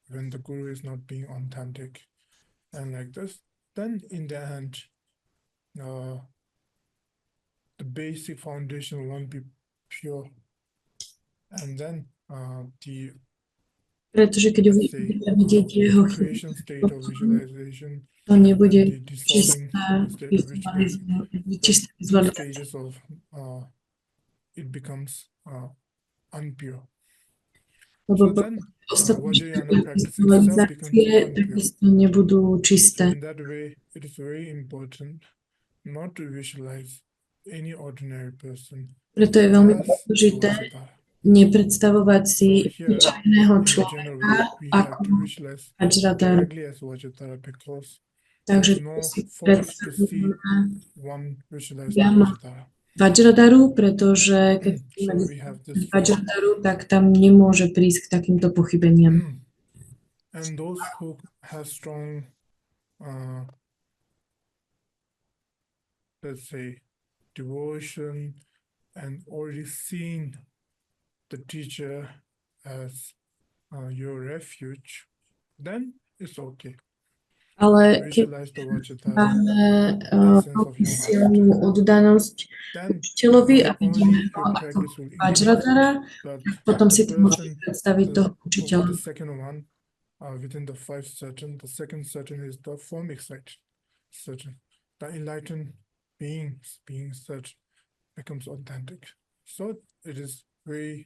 when the guru is not being authentic, and like this, then in the end, the basic foundation won't be pure, and then pretože keď budeme vidieť jeho chyby, to nebude čistá vizualizácia. It becomes unpure. Lebo ostatné vizualizácie takisto nebudú čisté. In that way, it is very important not to visualize any ordinary person. Preto je veľmi dôležité nepredstavovať si zvyčajného človeka ako Vajradharu. Takže si predstavujeme Vajradaru, pretože keď máme Vajradaru, tak tam nemôže prísť k takýmto pochybeniam. And those who have strong, let's say, devotion and already seen the teacher as your refuge, then it's okay. Ale keď máme silnú oddanosť učiteľovi a vidíme ho ako Vajradhara, potom si to môžeme predstaviť toho učiteľa. Within the 5 certain, the second certain is the formic certain. The enlightened being such becomes authentic. So it is very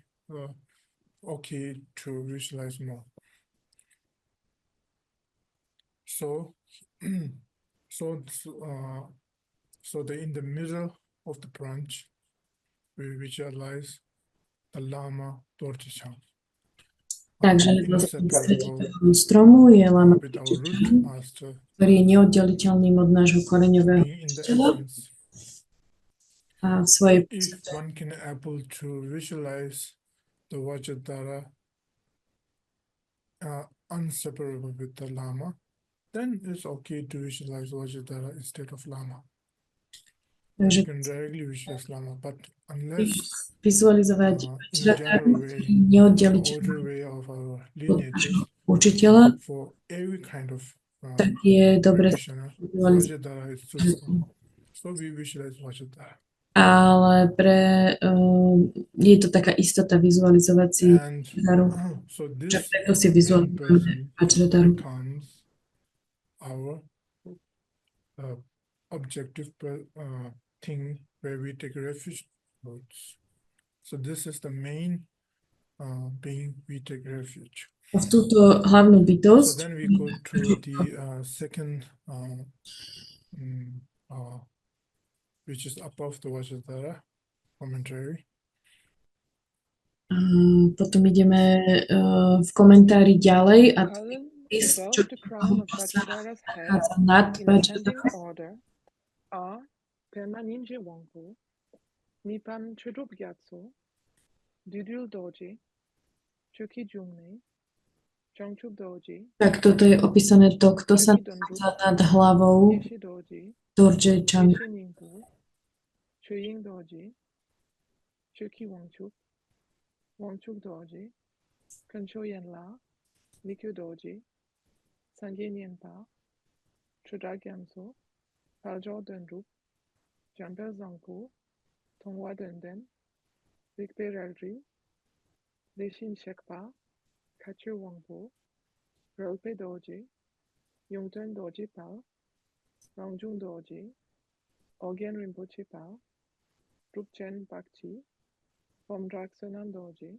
okay to visualize more. So in the middle of the branch, we visualize the Lama Dorjicha. Takže vlastne v strede toho stromu je Lama Dorjicha, ktorý je neoddeliteľným od nášho koreňového učiteľa. A v svojej If one can able to visualize the Vajradhara inseparable with the Lama, then it's okay to visualize Vajradhara instead of Lama. You can directly visualize Lama, but unless vizualizovať Vajradharu neoddeliteľný od nášho učiteľa, tak je dobre vizualizovať. So we visualize Vajradhara. ale je to taká istota vizualizovať si And daru, so že this preto si main vizualizujeme person Vajradaru. becomes our objective thing where we take refuge towards. So this is the main being we take refuge. V túto hlavnú So bytosť, then we go to the second, which is above the Vajradhara commentary. potom ideme v komentári ďalej a to je Column pís, above čo the crown of sa Vajradhara's head nachádza nad in ascending Vajradharu. order are Permaninje Wangpo, Mipam Chudubgyatso, Dudul Doji, Chuki Jungme, Chongchub Doji, Tak toto je opísané to, kto sa Chuki Donru, nachádza nad hlavou Yeshe Doji, Dorje Changa. Yeshe Ningpu, Chuying Doji, Chuki Wangchuk, Wangchuk Doji, Kancho Yenla, Mikyu Doji, Sanje Nienpa, Chudagyamso, Paljo Dendrup, Jambel Zangpu, Tongwa Denden, Bigbe Ralri, Leshin Shekpa, Kachu Wangpo, Rolpe Doji, Yongten Doji Pal, Rangjung Doji, Ogyen Rinpoche Pal, Drupchen Bakchi, Pomdrak Sonan Doji,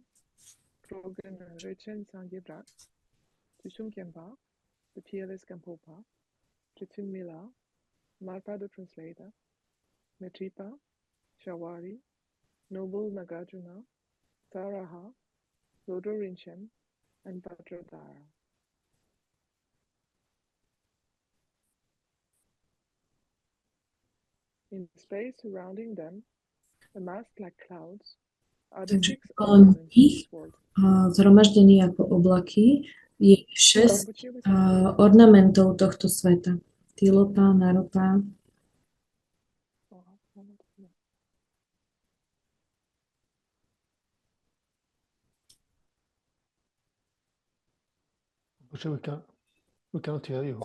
Krogen Rechen Sangye Brak, Tushum Kempa, the Peerless Gampopa, Chitin Mila, Marpa the Translator, Metripa, Shawari, Noble Nagarjuna, Taraha, Lodro Rinchen, and Vajradhara. In the space surrounding them, amassed like clouds, are the Takže 6 kolem ornaments of nich, this world. zhromaždení ako oblaky, je 6 Rinpoche was ornamentov tohto sveta. Tilopa, Naropa, We cannot hear you.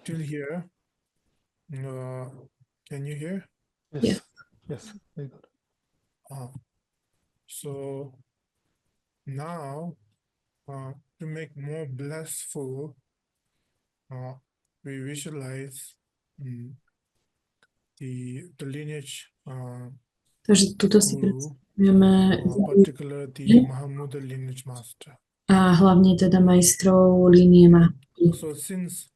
Till here, can you hear? Yes. Yeah. Yes. Very good. So now, to make more blissful, we visualize the lineage takže tuto si guru, predstavujeme particular the Mahamudra lineage master. a hlavne teda majstrov línie Mahamudra. So since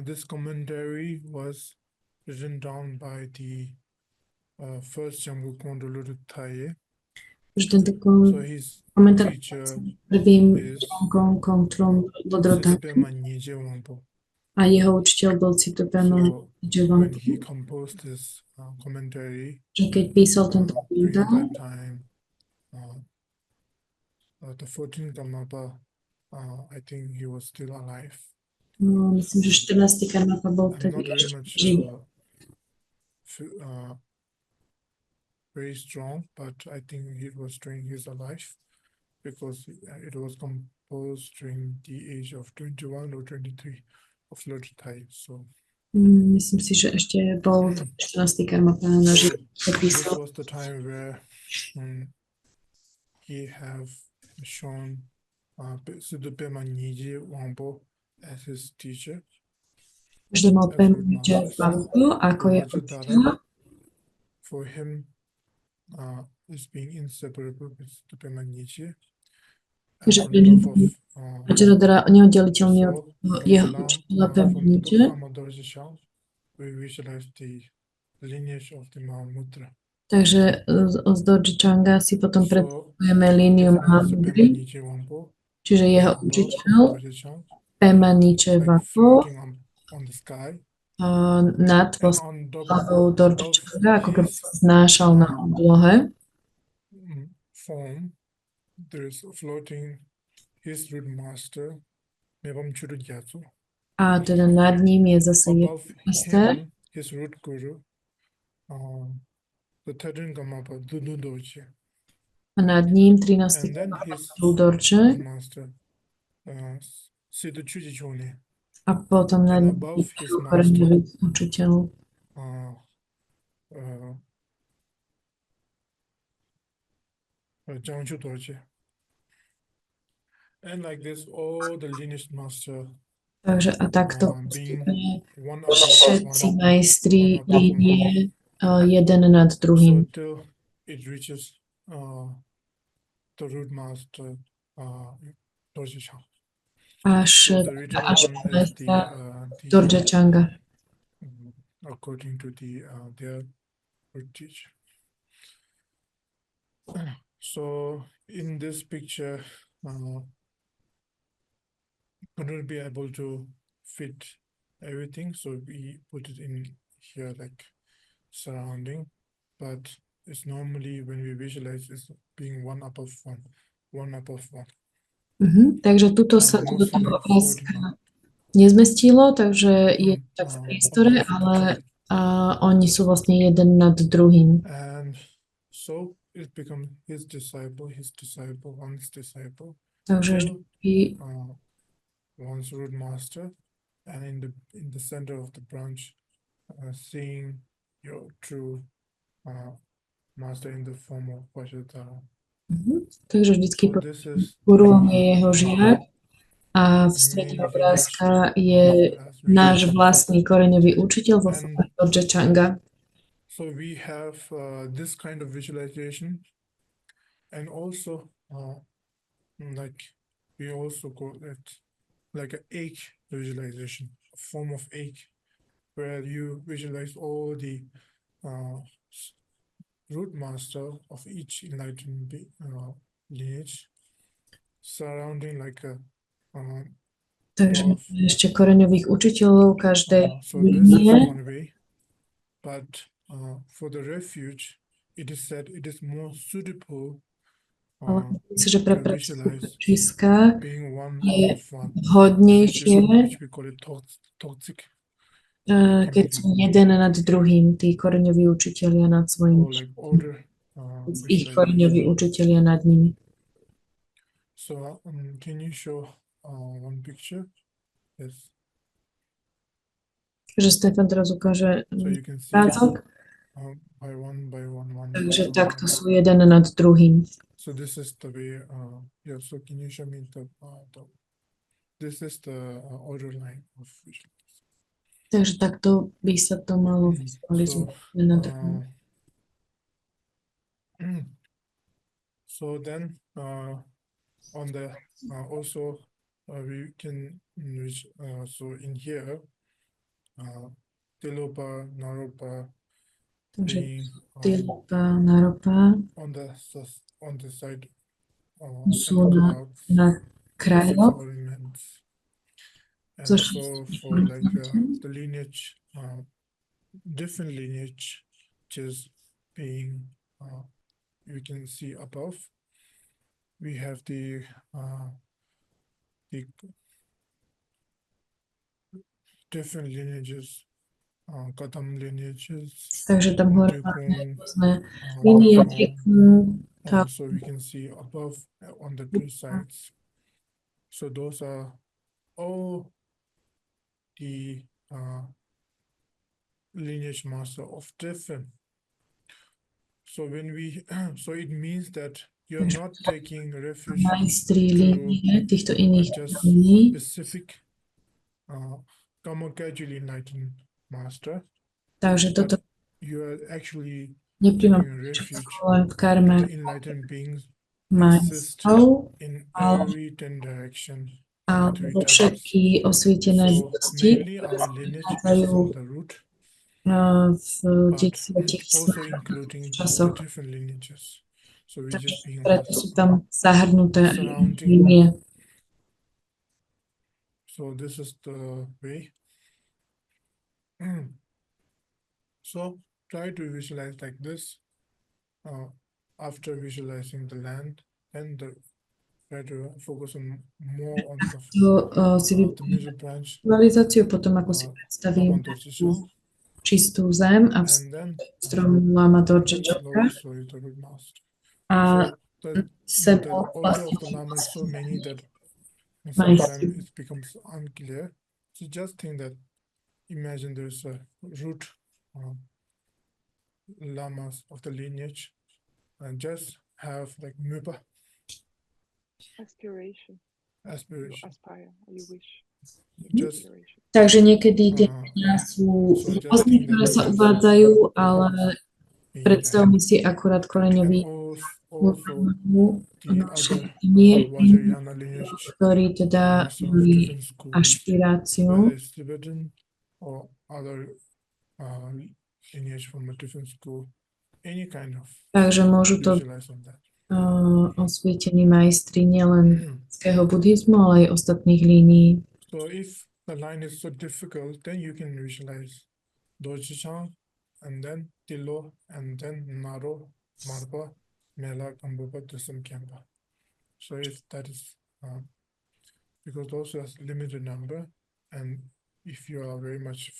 this commentary was written down by the first Jamgon Kongtrul Lodro Thaye, Že tento so his komentár teacher prvým is Jamgon Kongtrul Lodro Thaye Siddhapema Nije Wangpo. a jeho učiteľ bol Siddhapema So Nije when he composed this commentary, že keď písal tento during komentár, that time, the 14th Karmapa, I think he was still alive. myslím, že 14. karmapa bol I'm vtedy not very ešte much živý. very strong, but I think he was during his life because it was composed during the age of 21 or 23 of Lodro Thaye. So Myslím si, že ešte bol 14. karmapa na živý. this was the time where he have shown Siddhapema Nije Wangpo as his teacher. Že mal Pemniče Vangpo ako jeho učiteľ. For him, is being inseparable with Siddhapema Nije. Takže Vajradhara neoddeliteľný od jeho učiteľa Pemniče. We visualize the lineage of the Mahamudra. Takže z Dorje Changa si potom predstavujeme líniu Mahamudry, čiže jeho učiteľ Pemniče Vangpo nad hlavou Dorje Changa, ako keby sa znášal na oblohe. There is floating his root master, Mepam Chudubgyatso. A teda nad ním je zase jeho Above master. him, his root guru, the 13th Karmapa, Dudu Doji. A nad ním 13. And then karmapa his Dorje master, Siddhu Chujichone. a potom nad And ním above his jeho koreňový master, učiteľ. And like this, all the lineage master Takže a takto being postupne one above všetci one, majstri one above línie jeden nad so druhým. till it reaches the root master Dorje. Až So the written až one po is majstra the Dorje Changa. according to their root teacher. So in this picture, couldn't be able to fit everything, so we put it in here like surrounding, but it's normally when we visualize it's being one above one, one above one. Takže tuto sa do Mostly toho like obrázka 49. nezmestilo, takže je tak v priestore, Above ale 50. oni sú vlastne jeden nad druhým. And so it becomes his disciple, one's disciple, Takže till vždy one's root master, and in the center of the branch, seeing your true master in the form of Vajradhara. Takže vždycky So this is guruom je jeho žiak a v strede main obrázka je as náš we vlastný koreňový učiteľ vo forme Dorje Changa. so we have this kind of visualization, and also like we also call it like an egg visualization, a form of egg, where you visualize all the root master of each enlightened lineage surrounding like a Takže dwarf. ešte koreňových učiteľov každej So this is línie. one way, but for the refuge, it is said it is more suitable Ale myslím si, že pre to praxi visualize útočiska being one je above one, vhodnejšie, which we call it toxic. keď sú jeden nad druhým, tí koreňoví učitelia nad svojimi, Or like older ich visualization. koreňoví učitelia nad nimi. So can you show one picture? Yes. Takže Stefan teraz ukáže So you can see obrázok. by one. Takže takto sú jeden nad druhým. So this is the way. Yeah. So can you show me this is the order line of visualization. Takže takto by sa to malo So vizualizovať jeden nad druhým. so then on the also we can so in here Tilopa, Naropa Takže being Tilopa, Naropa on the side sú na six krajoch. ornaments. And So for like the lineage, different lineages being you can see above. We have the different lineages, Kadam lineages. Takže tam hore Dukung, rôzne linie, Trikung, so we can see above on the two sides. So those are all the lineage master of different. So when we, so it means that you're not taking refuge majstri línie týchto iných just línií, specific casually enlightened master. takže toto You are actually nepríjmam taking refuge len v karme the enlightened beings exist majstrov, in every 10 direction. alebo všetky osvietené So bytosti, mainly ktoré our sa lineage is nachádzajú from the root, v but tých also svetých including the časoch. different lineages. So we Takže just being preto sú tam zahrnuté surrounding. línie. So this is the way. So try to visualize like this. After visualizing the land and try to focus on more on To si the middle branch. vizualizáciu, potom ako si predstavím čistú zem a v stromu Lama Dorje Changa a sebou vlastne so many that majstri. sometimes it becomes unclear. So just think that imagine there's a root lamas of the lineage and just have like mupa Aspiration. You aspiration. aspire, you wish. Just Aspiration. Takže niekedy tie mená sú rôzne, ktoré sa uvádzajú, ale predstavme si akurát koreňový naše imię, Vajrayana lineage ktorý teda mali different schools, ašpiráciu. whether it's Tibetan or other lineage from a different school, any kind of Takže môžu to visualize on that. osvietení majstri nielen tibetského buddhizmu, ale aj ostatných línií. So if the line is so difficult, then you can visualize Dojichang and then Tilo and then Naro, Marpa, Mela, Kambapa, Dusam, Kempa. So if that is because those are limited number, and if you are very much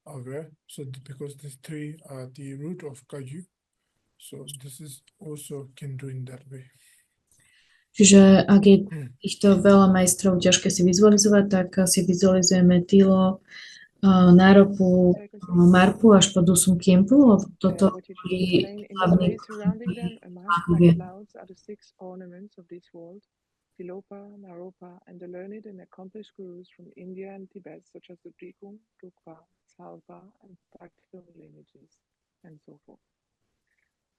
aware, so because these three are the root of Kaju, so this is also can do in that way. Čiže ak je týchto veľa majstrov ťažké si vizualizovať, tak si vizualizujeme Tilo, Náropu, Marpu až po Dusum Kempu, lebo toto boli hlavní mahovia. Tilopa, Naropa, and the learned and accomplished gurus from India and Tibet, such as the Drikung, Drukpa, Salpa, and Taktil lineages, and so forth.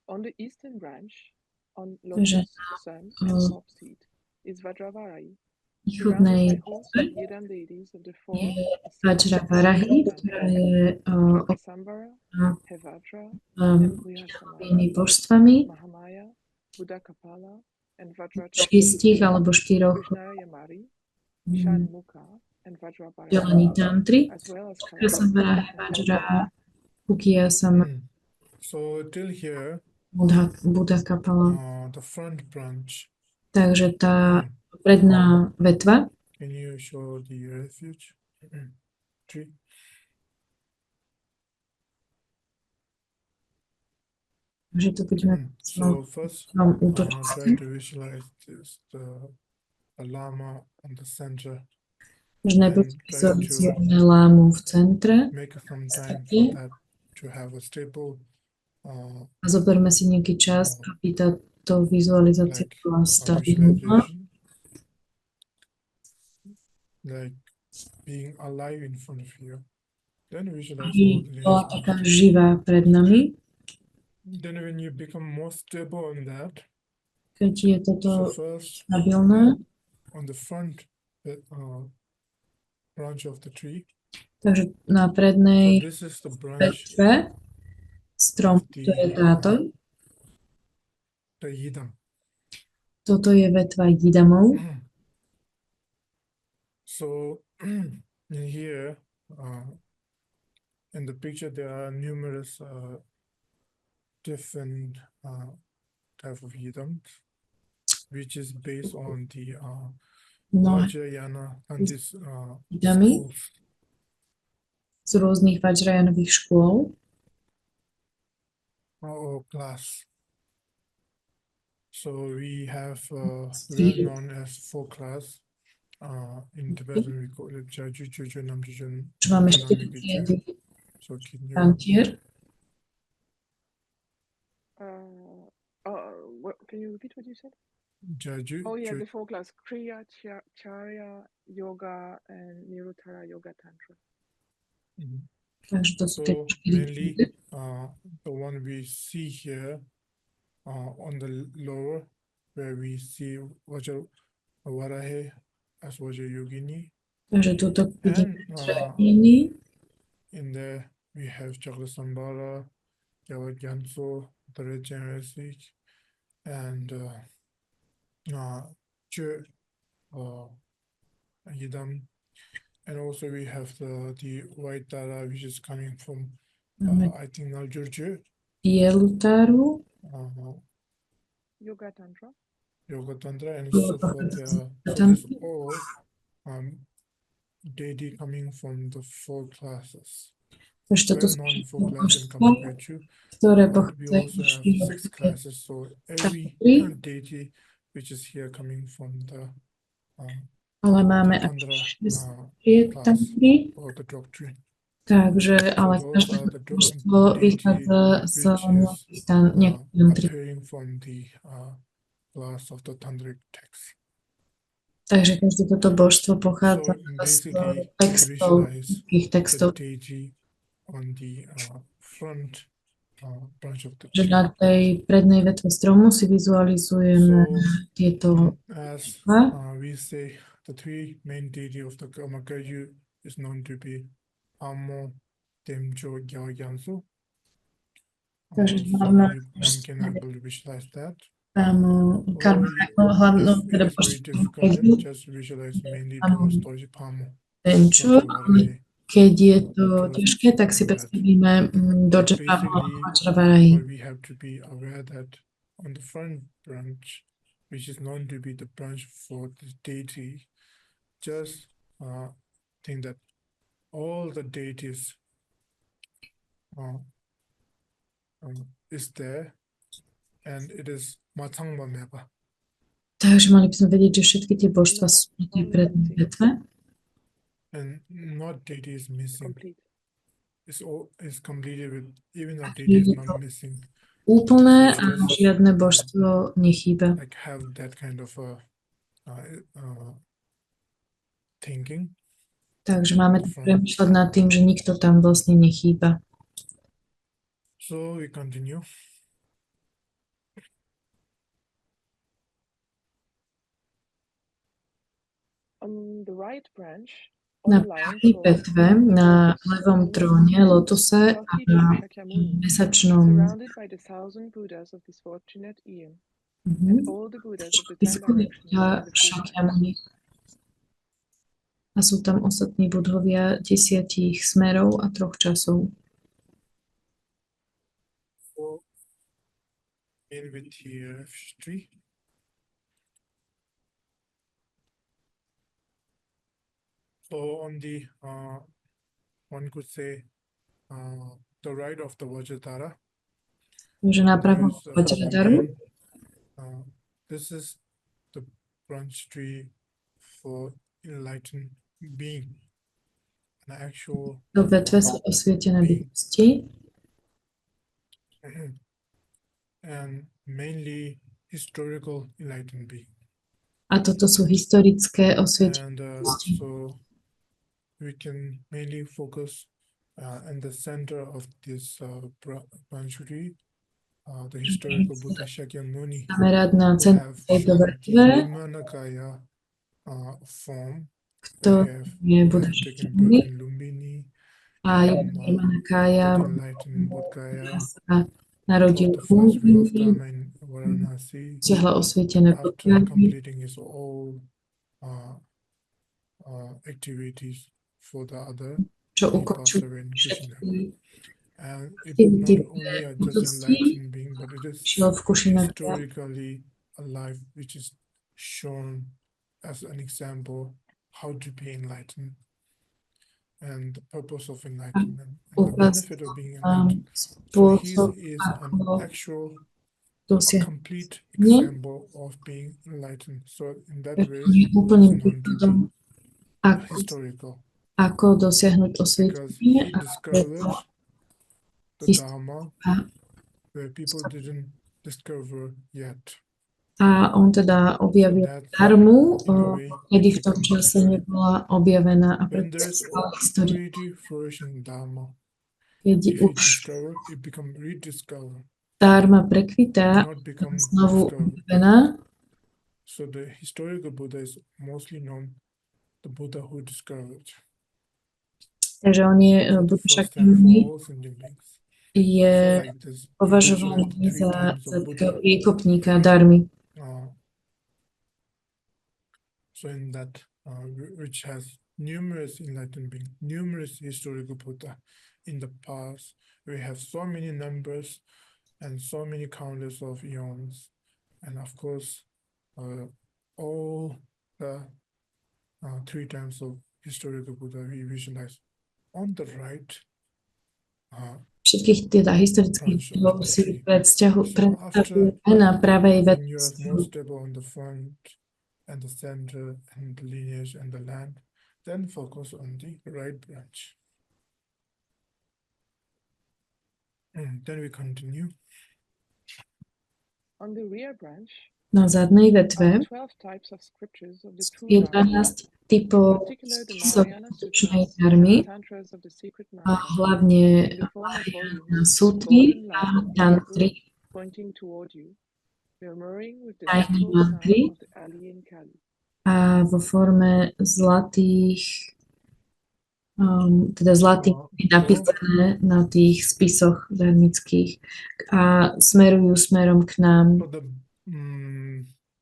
On the eastern branch, on Lotus, Sun, and Mob Seed, is Vajravarahi, Východnej je Vajravarahi, ktorá je inými božstvami, šiestich alebo štyroch delení tantry, Čakra Vajra, Pukia Sama, Buddha Kapala. Takže tá predná vetva. Can you show the refuge tree? Takže to budeme So first, try to visualize this, the lama in the center. Takže najprv vizualizujeme lámu v centre. Make some time for that to have a stable. A zoberme si nejaký čas, aby táto vizualizácia bola stabilná. Like being alive in front of you. Then visualize bola taká živá pred nami. Then when you become more stable on that, keď je toto stabilné, on the front branch of the tree, takže na prednej vetve strom, to je táto. Toto je vetva Yidamov. So in here, in the picture, there are numerous different type of Yidams, which is based on the Vajrayana and this z rôznych Vajrayanových škôl. Or class. So we have well-known as 4 class. In Tibetan we call it Jaju, Juju, Namjuju, Máme 4 triedy tantier. Can you repeat what you said? Jaju. Oh yeah, the 4 class: Kriya, Charya, Yoga, and Niruttara Yoga Tantra. Takže to sú tie 4 triedy. The one we see here on the lower, where we see Vajravarahi as Vajra Yogini. Takže toto vidíme Vajrayani. In there we have Chakra Sambhara, Yavagyanso, the regeneracy, and Yidam. And also we have the white Tara, which is coming from I think Naljurje. Bielu Taru. Yoga Tantra. Yoga Tantra, and so forth. So this all deity coming from the 4 classes. Takže toto sú ktoré pochádzajú z 6 classes, so every deity which is here coming from the ale máme aj 6 tantry, Takže, So ale those každé are the božstvo deity vychádza z which is nejakých tantry. appearing from the class of the tantric text. Takže každé toto božstvo pochádza So z basically, textov, visualize všetkých the textov, deity on the front branch of the že tree. na tej prednej vetve stromu si vizualizujeme So tieto as dva. we say, the three main deity of the Kamakaju is known to be Amo, Temjo, Gyansu. Takže So hlavná one can able to visualize that. karma, hlavnou If it teda is very božstvo difficult, then just visualize mainly towards Pamo. Tenčo, ale keď je to ťažké, tak si predstavíme do Basically, Čavarai. we have to be aware that on the front branch, which is known to be the branch for the deity, just think that all the deities is there, and it is Matangba Meba. Takže mali by sme vedieť, že všetky tie božstva sú na tej prednej vetve. And not deity is missing. Complete. It's completed with even a deity is not missing. Úplné a žiadne božstvo nechýba. Like have that kind of thinking. Takže máme tu premýšľať nad tým, že nikto tam vlastne nechýba. So we continue. On the right branch, Na pravej vetve, na levom tróne, lotose a na mesačnom biskupovia Shakyamuni. A sú tam ostatní budhovia 10 smerov a 3 časov. So on the one could say the right of the Vajradhara. Takže napravo Vajradharu. This is the branch tree for enlightened being, an actual. Do vetve sú osvietené bytosti. And mainly historical enlightened being. A toto sú historické osvietené bytosti. So we can mainly focus in the center of this branch tree, the historical Buddha Shakyamuni, zamerať na who centrum have tejto shown vrtve, the Vimanakaya form, ktorý je Buddha Shakyamuni a je Vimanakaya, sa narodil v Lumbini, dosiahla osvietené podľahy, activities for the other, čo ukončujú všetky aktivity bytosti, šiel v Kušinaka. historically alive, which is shown as an example how to be enlightened and the purpose of enlightenment and the benefit of being enlightened. So he is an actual complete example of being enlightened. So in that way, úplným príkladom, historical. Ako dosiahnuť osvietenie a preto the Dharma where people didn't discover yet. A on teda objavil dharmu, kedy v tom čase nebola objavená a preto sa história. Keď už dharma prekvitá a znovu objavená, so the historical Buddha is mostly known the Buddha who discovered. Takže on je Buddha Shakyamuni, je považovaný za takého priekopníka dharmy. So in that, which has numerous enlightened beings, numerous historical Buddha in the past, we have so many numbers and so many countless of eons, and of course, all the 3 times of historical Buddha we visualize on the right. Všetkých teda historických budov si predstavujeme na pravej vetvi. And the center and the lineage and the land, then focus on the right branch. Then we continue. On the rear branch Na zadnej vetve are 12 types of scriptures of the true je Dharma, 12 typov in particular the spisov Mahayana skutočnej sutras and dharmy, the tantras of the secret a mind, hlavne in the form of Mahayana volumes, sutry golden a lamp tantry, pointing toward you, murmuring with the tajné echoed sound mantry of the Ali and Kali. a vo forme zlatých, teda zlatým napísané na tých spisoch dharmických a smerujú smerom k nám.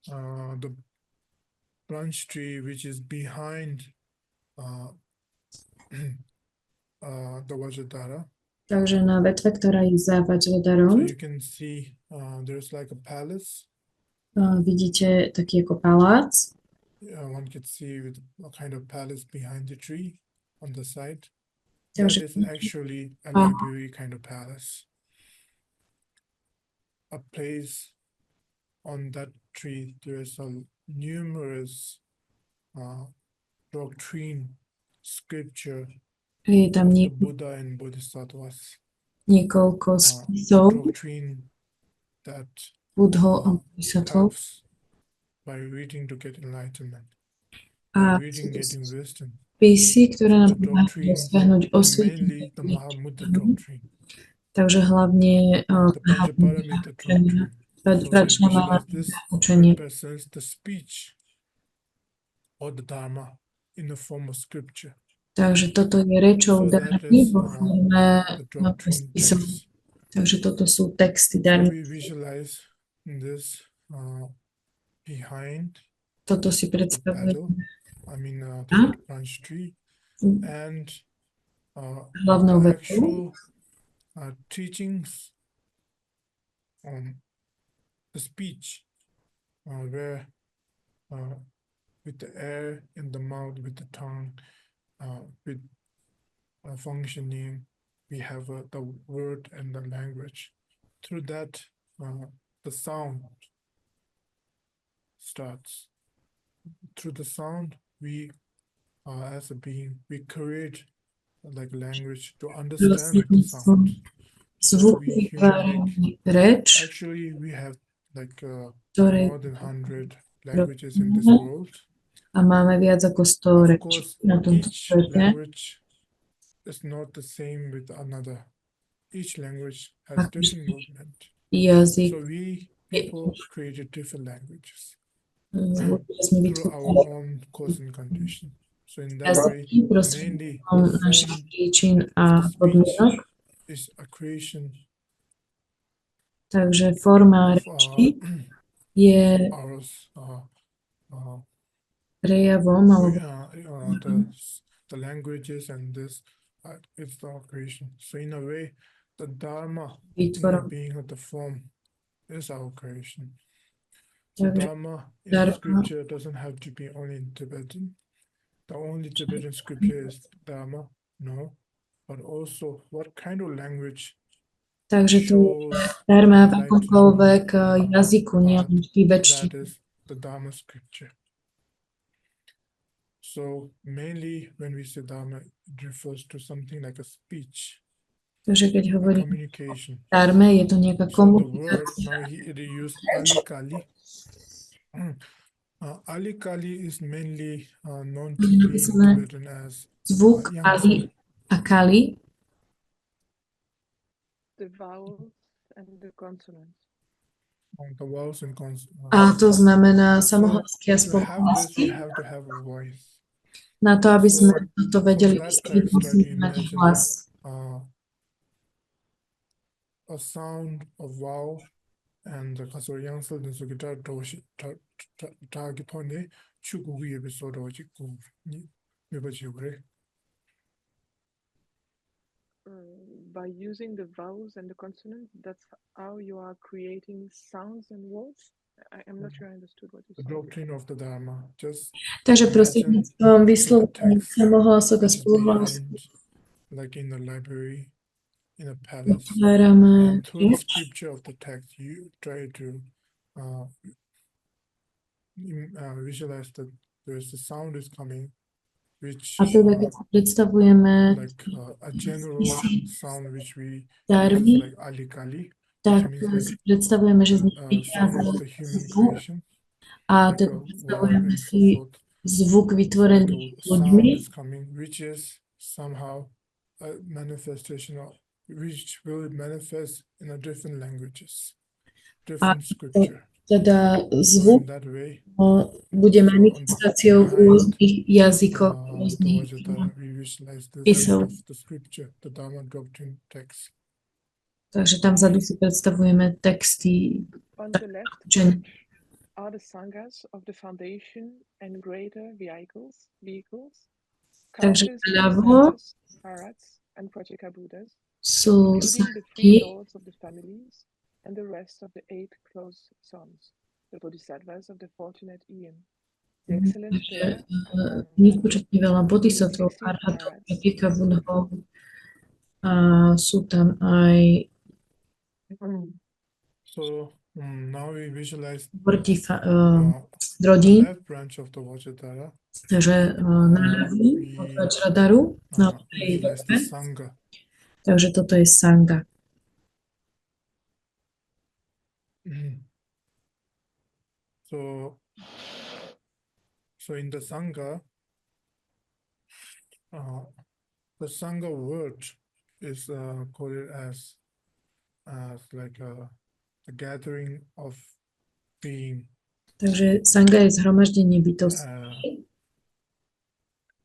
So the branch tree which is behind the Vajradhara. Takže na vetve, ktorá je za So Vajradarom, you can see there's like a palace. vidíte taký ako palác. One can see with a kind of palace behind the tree on the side. Takže That is actually a library kind of palace. A place on that tree, there's a je numerous doctrine, scripture tam of the Buddha and Bodhisattvas. niekoľko spisov Doctrine that Budho a Bodhisattvov helps by reading to get enlightenment, a by reading getting wisdom. spisy, ktoré nám The pomáhajú doctrine, dosiahnuť mainly osvietenie. the Mahamudra doctrine, Takže hlavne the Panchaparamita doctrine. So we Prajnamára visualize this učenie. represents the speech or the Dharma in the form of scripture. Takže toto je rečou So that dharmy is vo forme the doctrine spisov. text. Takže toto sú texty So dharmy. we visualize this behind Toto si the predstavuje paddle, the branch tree, and hlavnou the vetou. actual teachings on the speech, where with the air in the mouth, with the tongue, with functioning, we have the word and the language. Through that, the sound starts. Through the sound, we, as a being, we create like language to understand the sound. Zvuk vytváraný reč, Actually, we have like ktoré more than 100 languages in this world. a máme viac ako 100 Of rečí course, na tomto each svete. language is not the same with another. Each language has different movement. Jazyk So we people created different languages ľudia sme through our vytvárali own cause and condition. So in that way, jazyky mainly prostredníctvom the našich form príčin of a the speech podmienok. is a creation Takže forma of reči je ours, prejavom alebo the languages and this, it's the creation. So in a way, the Dharma, in the výtvorom. being of the form, is our creation. So Takže Dharma in Dharma- the scripture doesn't have to be only in Tibetan. The only Tibetan scripture is Dharma, no, but also what kind of language Takže tu shows dharma v enlightenment. akomkoľvek jazyku, nie len v That tibetštine. is the Dharma scripture. So mainly when we say Dharma, it refers to something like a speech, Takže keď a hovorím communication. o dharme, je to nejaká So the word, komunikácia. now it used Ali Kali. Ali Kali is mainly known to be in Tibetan as Zvuk Yangtze. Ali a Kali, The vowels and the consonants. The vowels and consonants. a to znamená So samohlasky a to have this, spoluhlasky. you have to have a voice. Na to, aby sme So to vedeli that vysloviť, text, try to musíme mať imagine hlas. A sound of vowel and the kasor yangsel den so guitar doshi ta gitone chugu wi episode o chiku ni mebaji ure. By using the vowels and the consonants, that's how you are creating sounds and words. I'm not sure I understood what you The said. doctrine of the Dharma, just Takže prostredníctvom vyslovenia samohlasok a which is spoluhlasok behind, like in the library, in a palace, vytvárame and through the reč. scripture of the text, you try to visualize that there's the sound is coming which A teda, keď si predstavujeme like a general sound which we darmi, like alikali, tak which means si like predstavujeme, že z nich sound vychádza of the human zvuk creation, a like teda a wow predstavujeme and so si forth. zvuk Like vytvorený a ľuďmi, sound is coming, which is somehow a manifestation of which will manifest in a different languages, different scripture. teda So zvuk in that way, bude so on the manifestáciou v behind rôznych jazykoch, the rôznych Vajratara, we visualize the písov. of the scripture, the Dharma doctrine text. Takže tam vzadu si predstavujeme texty On the left učení. branch are the sanghas of the foundation and greater vehicles, Takže countless vľavo bodhisattvas, arhats, and pratyeka buddhas, sú including the three sanky, lords of the families and the rest of the 8 close sons, the bodhisattvas of the fortunate Ian, the excellent takže pair, nespočetne veľa the bodhisattvov, 16 arhatov, arhats, pratyeka buddhov a sú tam aj So now we visualize the rodín, left branch of the Vajratara. takže náľavu od Vajradaru na ľavej Visualize the boke. Sangha. Takže toto je sangha. So in the Sangha word is called as like a gathering of being. Takže sangha je zhromaždenie bytosti.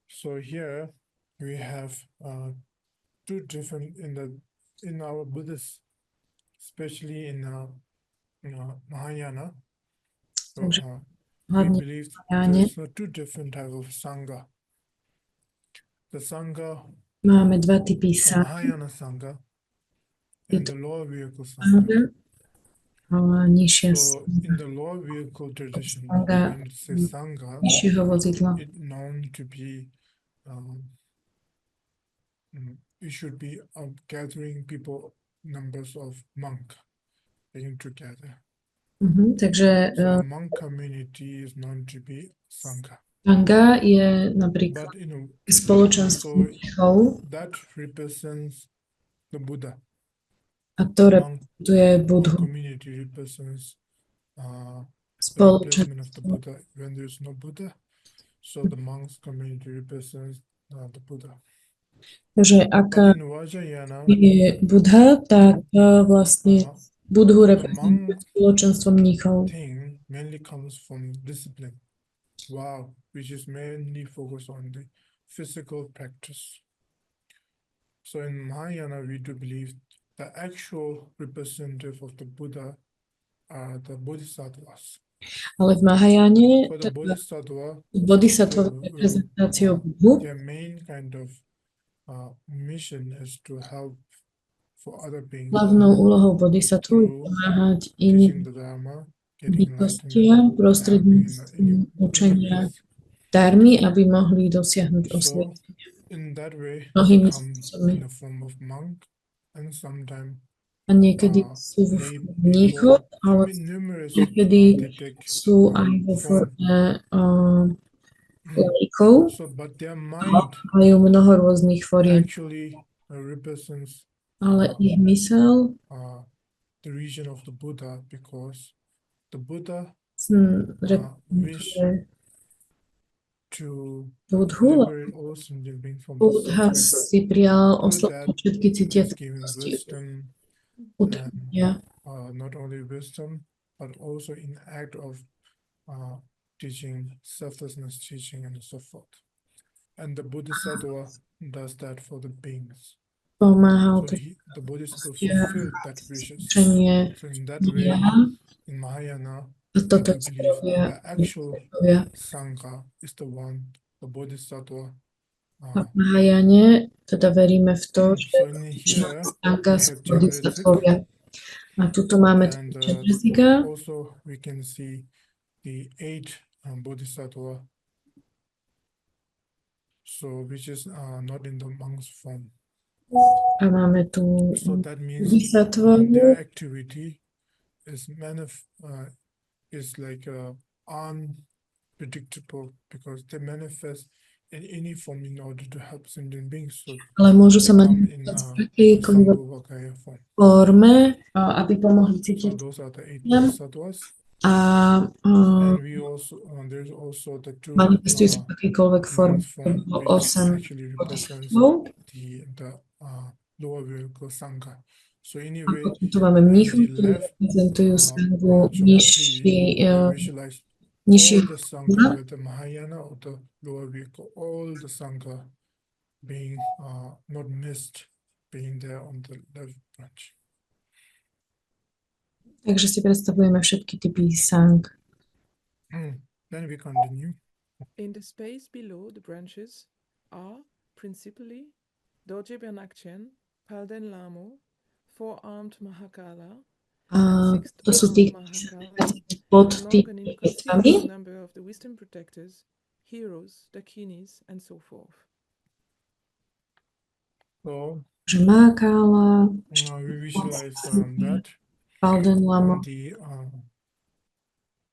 So here we have two different in our Buddhist, especially in Mahayana. So, Takže we hlavne believe Mahayane there's two different types of Sangha. The Sangha, máme dva typy sangha. Mahayana Sangha, Je and to the lower vehicle sangha Sangha. a nižšia So in the lower vehicle tradition, sangha when it says Sangha, nižšieho vozidla. it's known to be it should be a gathering people, numbers of monk getting together. Takže So a monk community is known to be Sangha. sangha je napríklad But you know, spoločenstvo mníchov that represents the Buddha. a to Monk reprezentuje Budhu. community represents the replacement of the Spoločenstvo. Buddha when there is no Buddha. So the monks community represents the Buddha. Takže aká But in Vajrayana, je Buddha, tak vlastne Budhu the reprezentuje monk spoločenstvo mníchov. thing mainly comes from discipline. Wow, which is mainly focused on the physical practice. So in Mahayana, we do believe the actual representative of the Buddha are the bodhisattvas. Ale v Mahajane For the bodhisattva, bodhisattvové reprezentáciou Budhu, their main kind of mission is to help for other beings hlavnou úlohou bodhisattvu je through pomáhať teaching iným the Dharma, getting bytostiam enlightenment, prostredníctvom učenia bliss. darmy, aby mohli dosiahnuť So osvietenie. in that way, they Mnohými come spôsobmi. in the form of monk and sometimes A niekedy sú v lay mníchov, people, ale numerous niekedy they take sú aj vo form. forme laikov, So but their mind majú mnoho rôznych foriem, actually represents ale ich mysel the region of the Buddha, because the Buddha wish reprezentuje to Budhu. liberate all sentient beings from the Buddha suffering. si prijal For oslobodiť that, všetky he cítiace has given bytosti wisdom utrpenia. and not only wisdom, but also in act of teaching, selflessness teaching, and so forth. And the Bodhisattva does that for the beings. Pomáhal So to the Bodhisattva fulfilled that wishes. učenie So in that way, in Mahayana, a we toto do believe spravia the actual učiteľia. Sangha is the one, the Bodhisattva. A v Mahajane teda veríme v to, že So in here, sangha we sú have bodhisattvovia. A tuto máme and jazyka, also we can see the 8 Bodhisattva, so which is not in the monk's form. a máme tu So that means bodhisattvovu, their activity is is like unpredictable, because they manifest any form in order to help sentient beings. So ale môžu sa they come in manifestovať v takejkoľvek Sambhogakaya form. forme, aby pomohli So cítiť. those are the 8 Yeah. bodhisattvas. A And we also there's also the 2 manifestujú sa v akejkoľvek forme. month form, which 8 actually represents bodhisattvov. the lower vehicle sangha. So A anyway, potom tu máme in mníchov, the ktorí left reprezentujú sangu branch of the tree, we visualize all nižšieho the sangha, whether Mahayana or the lower vehicle, all the sangha being not missed, being there on the left branch. Takže si predstavujeme všetky typy sang. Then we continue. In the space below the branches are principally Dorje Bernakchen, Palden Lamo, four-armed Mahakala, A and to sú tí, ktorí pod tými vetvami. number of the wisdom protectors, heroes, dakinis, and so forth. So Že Mahakála, we visualize that. Palden Lamo, The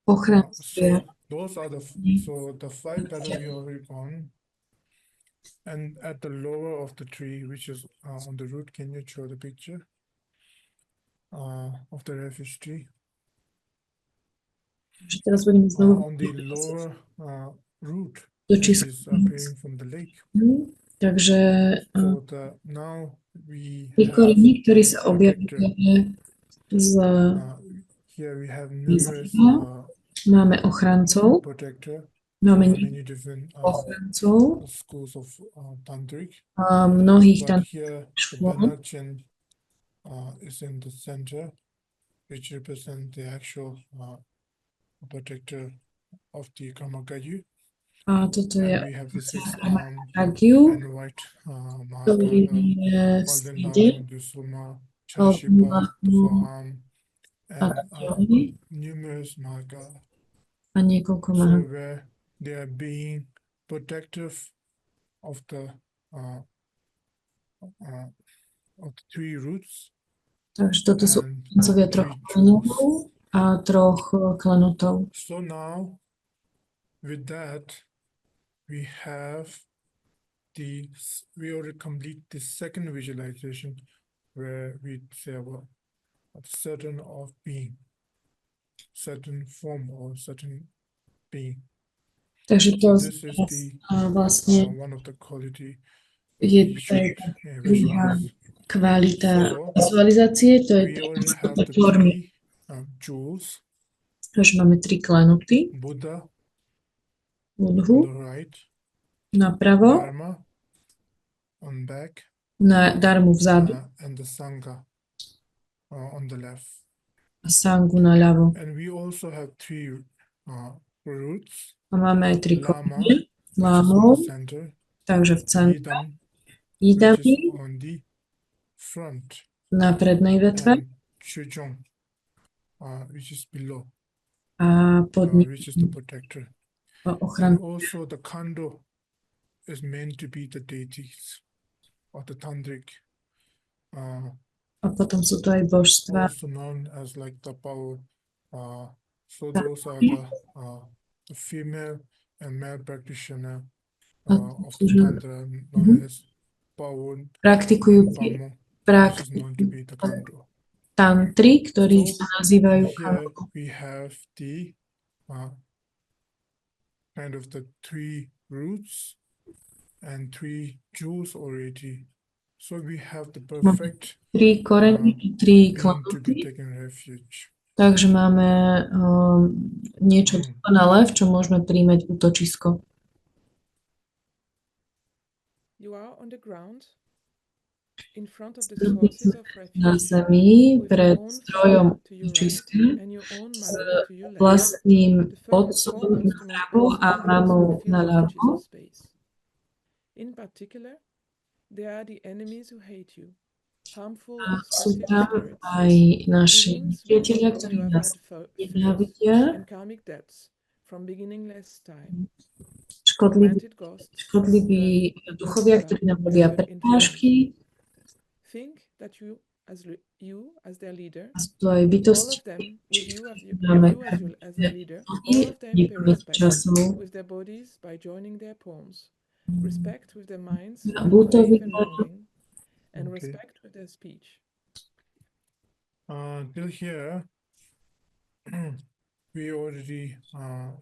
ochrancovia. those are the 5 that we already gone. And at the lower of the tree, which is on the root, can you show the picture of the refuge tree? Takže teraz budeme znovu On the lower root, do which čísla. is appearing from the lake. Takže So now we tí korení, ktorí sa protector. objavuje z Here we have numerous máme ochrancov, protector. máme Many different ochrancov, schools of tantric. mnohých But tam here the škôl. Bernakchen is in the center, which represents the actual protector of the Karmakaju. A toto je And we have the 6 Agiu, and white ktorý Mahakala, je v Golden strede, Lama, Dusuma, Chashipa, the forearm, and numerous Mahakala. a niekoľko So má. where they are being protective of the 3 roots. Takže toto sú and ochrancovia 3 3 klenov jewels. a 3 klenotov. So now with that we already complete the second visualization where we say about a certain of being, certain form or certain being. Takže to So this is the vlastne one of the quality je we should druhá visualize. kvalita So vizualizácie, to je we already have tá the formy. 3 jewels. Takže máme 3 klenoty, Buddha on Budhu the right, napravo, Dharma on back, na Dharmu vzadu and the Sangha on the left. a Sangu naľavo. And we also have 3 roots. A máme aj 3 Lama, korene, which is in lámov, the center, takže v centre, Yidam, which Yidami is on the front, na prednej vetve and Chujong, which is below, a pod ním which is the protector. And ochranca. also the Kando is meant to be the deities or the tantric, A potom sú to aj božstva. also known as like the power. So those are the female and male practitioner of the tantra, known as power Praktikujú and Pamo, which is known to be the Kando. tantri, ktorí So sa nazývajú here we have the kind of the 3 roots and 3 jewels already. So we have the perfect 3 korene, 3 being to klenoty. be taken refuge. Takže máme niečo dokonalé, v čom môžeme príjmať útočisko. You are on the ground in front of the sources of Na refuge zemi with pred your own zdrojom father to your right útočiska and your own s mother to your left. vlastným The otcom foremost among napravo all a the mamou fields of naľavo. conscious space. In particular, there are the enemies who hate you, harmful Sú obstructive tam spirits, aj naši beings with nepriatelia, whom ktorí you have nás had feud nenávidia, and karmic debts from beginningless time. škodliví duchovia, ktorí nám robia prekážky. Think that you as their leader, A sú to aj all bytosti, of them with you máme as their leader, all of them perish by časov. with their bodies by joining their palms, respect with their minds, Butovia, faith in learning, and Okay. respect with their speech. Till here, we already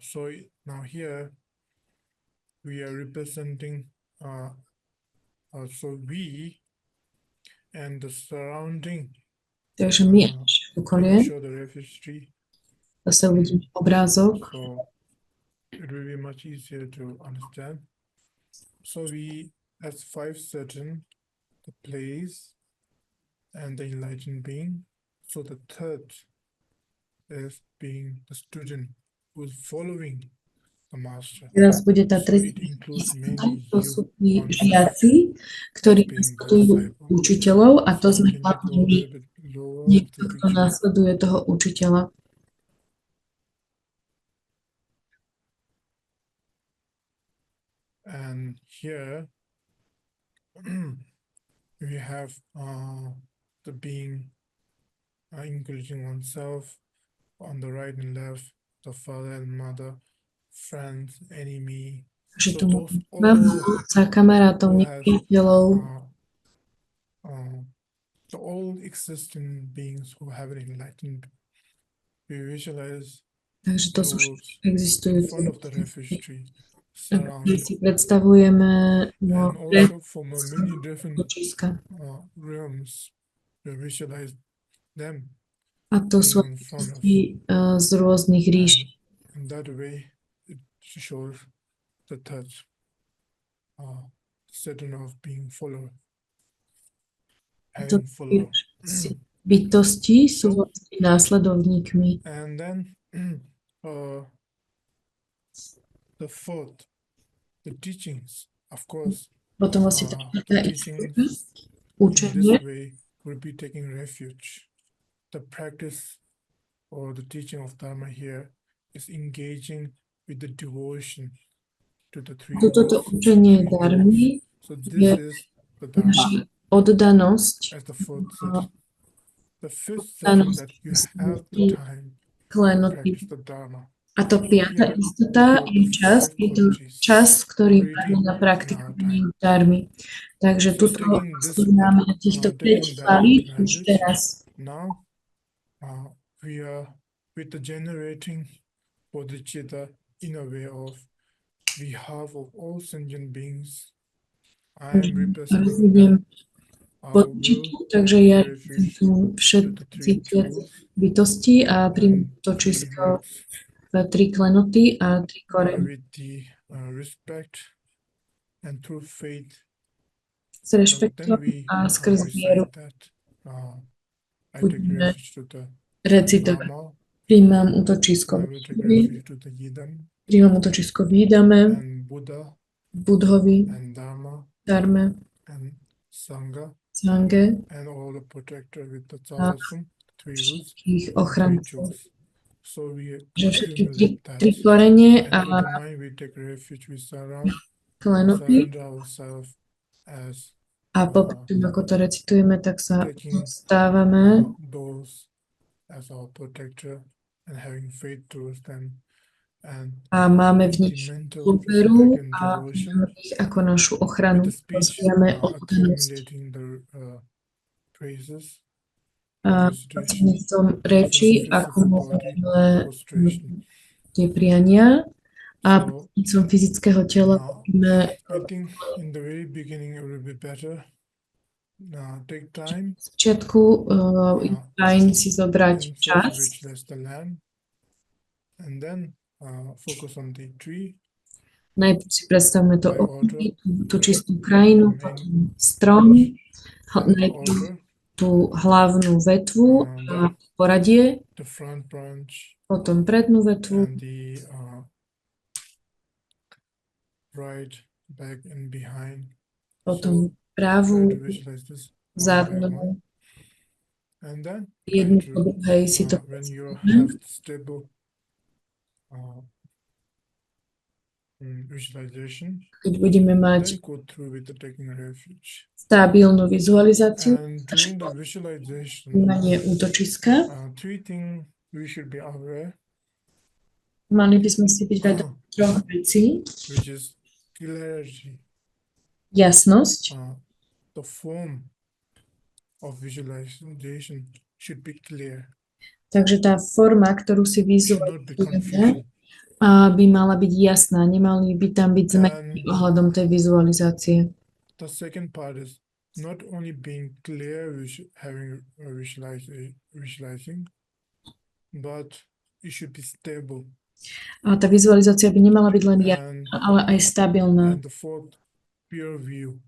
saw it. Now here, we are representing so we and the surrounding. takže my a Uh, naše we okolie, will show the registry, zase uvidíme obrázok, so it will be much easier to understand. So we, as five certain, the place and the enlightened being. So the third is being the student who is following the master. teraz bude tá So tretia it includes istota, mainly to you sú tí on this žiaci, ktorí as being nasledujú disciple. učiteľov a to So sme can you hlavne go a my, little bit lower with niekto, the kto picture? nasleduje toho učiteľa. And here we have the being including oneself on the right and left, the father and mother, friends, enemy. Takže So tu those mám all otca, kamarátov, who have nepriateľov, the all existing beings who have an enlightened. We visualize takže to sú those všetky in existujúce. front of the refuge tree, My surrounded, si predstavujeme and also from a many different útočiska. realms. We visualize them A to sú being in front of, z rôznych ríš. and in that way it shows the third certain of being follower, To having follower. bytosti sú vlastne následovníkmi. And then the fourth, the teachings, of course, Potom vlastne tá the štvrtá teachings istota, in učenie, this way will be taking refuge. The practice or the teaching of Dharma here is engaging with the devotion to the three toto rules. učenie darmy So je this is the Dharma naša oddanosť as the fourth set. The fifth setting that you have the time to klenoty. practice the Dharma. A to piata Here istota we je čas, je to čas, ktorý máme na praktikovanie darmy. Takže tuto máme týchto 5 kvalít už teraz. Now we are with the generating Bódhičita in a way of behalf of all sentient beings. I am representing them. Bódhičitu, takže ja reprezentujem všetky bytosti a príjmem to čisto 3 klenoty a 3 korene. With the respect and through faith, S rešpektom a skrz vieru budeme recitovať. Príjmam útočisko Výdame, Budhovi, Dharme, Sange a všetkých ochrancov. Že všetky 3 korene a klenoty a potom, ako to recitujeme, tak sa stávame a máme v nich dôveru a máme ich ako našu ochranu. Rozvíjame oddanosť. A prostredníctvom reči akumulujeme tie priania a prostredníctvom fyzického tela robíme v začiatku fajn si zobrať čas najprv si predstavme to okolie, tú čistú krajinu, potom strom, najprv tú hlavnú vetvu a poradie, potom prednú vetvu, potom pravú, zadnú, jednu po druhej si to predstavíme. Keď budeme mať stabilnú vizualizáciu, vnímanie útočiska, mali by sme si byť vedomí 3 vecí. jasnosť, the form of visualization should be clear. takže tá forma, ktorú si Should not be vizualizujeme, confusion. by mala byť jasná, nemali by tam byť zmeny ohľadom tej vizualizácie. The second part is not only being clear, having visualizing, but it should be stable. A tá vizualizácia by nemala byť len jasná, ale aj stabilná. And the fourth, pure view.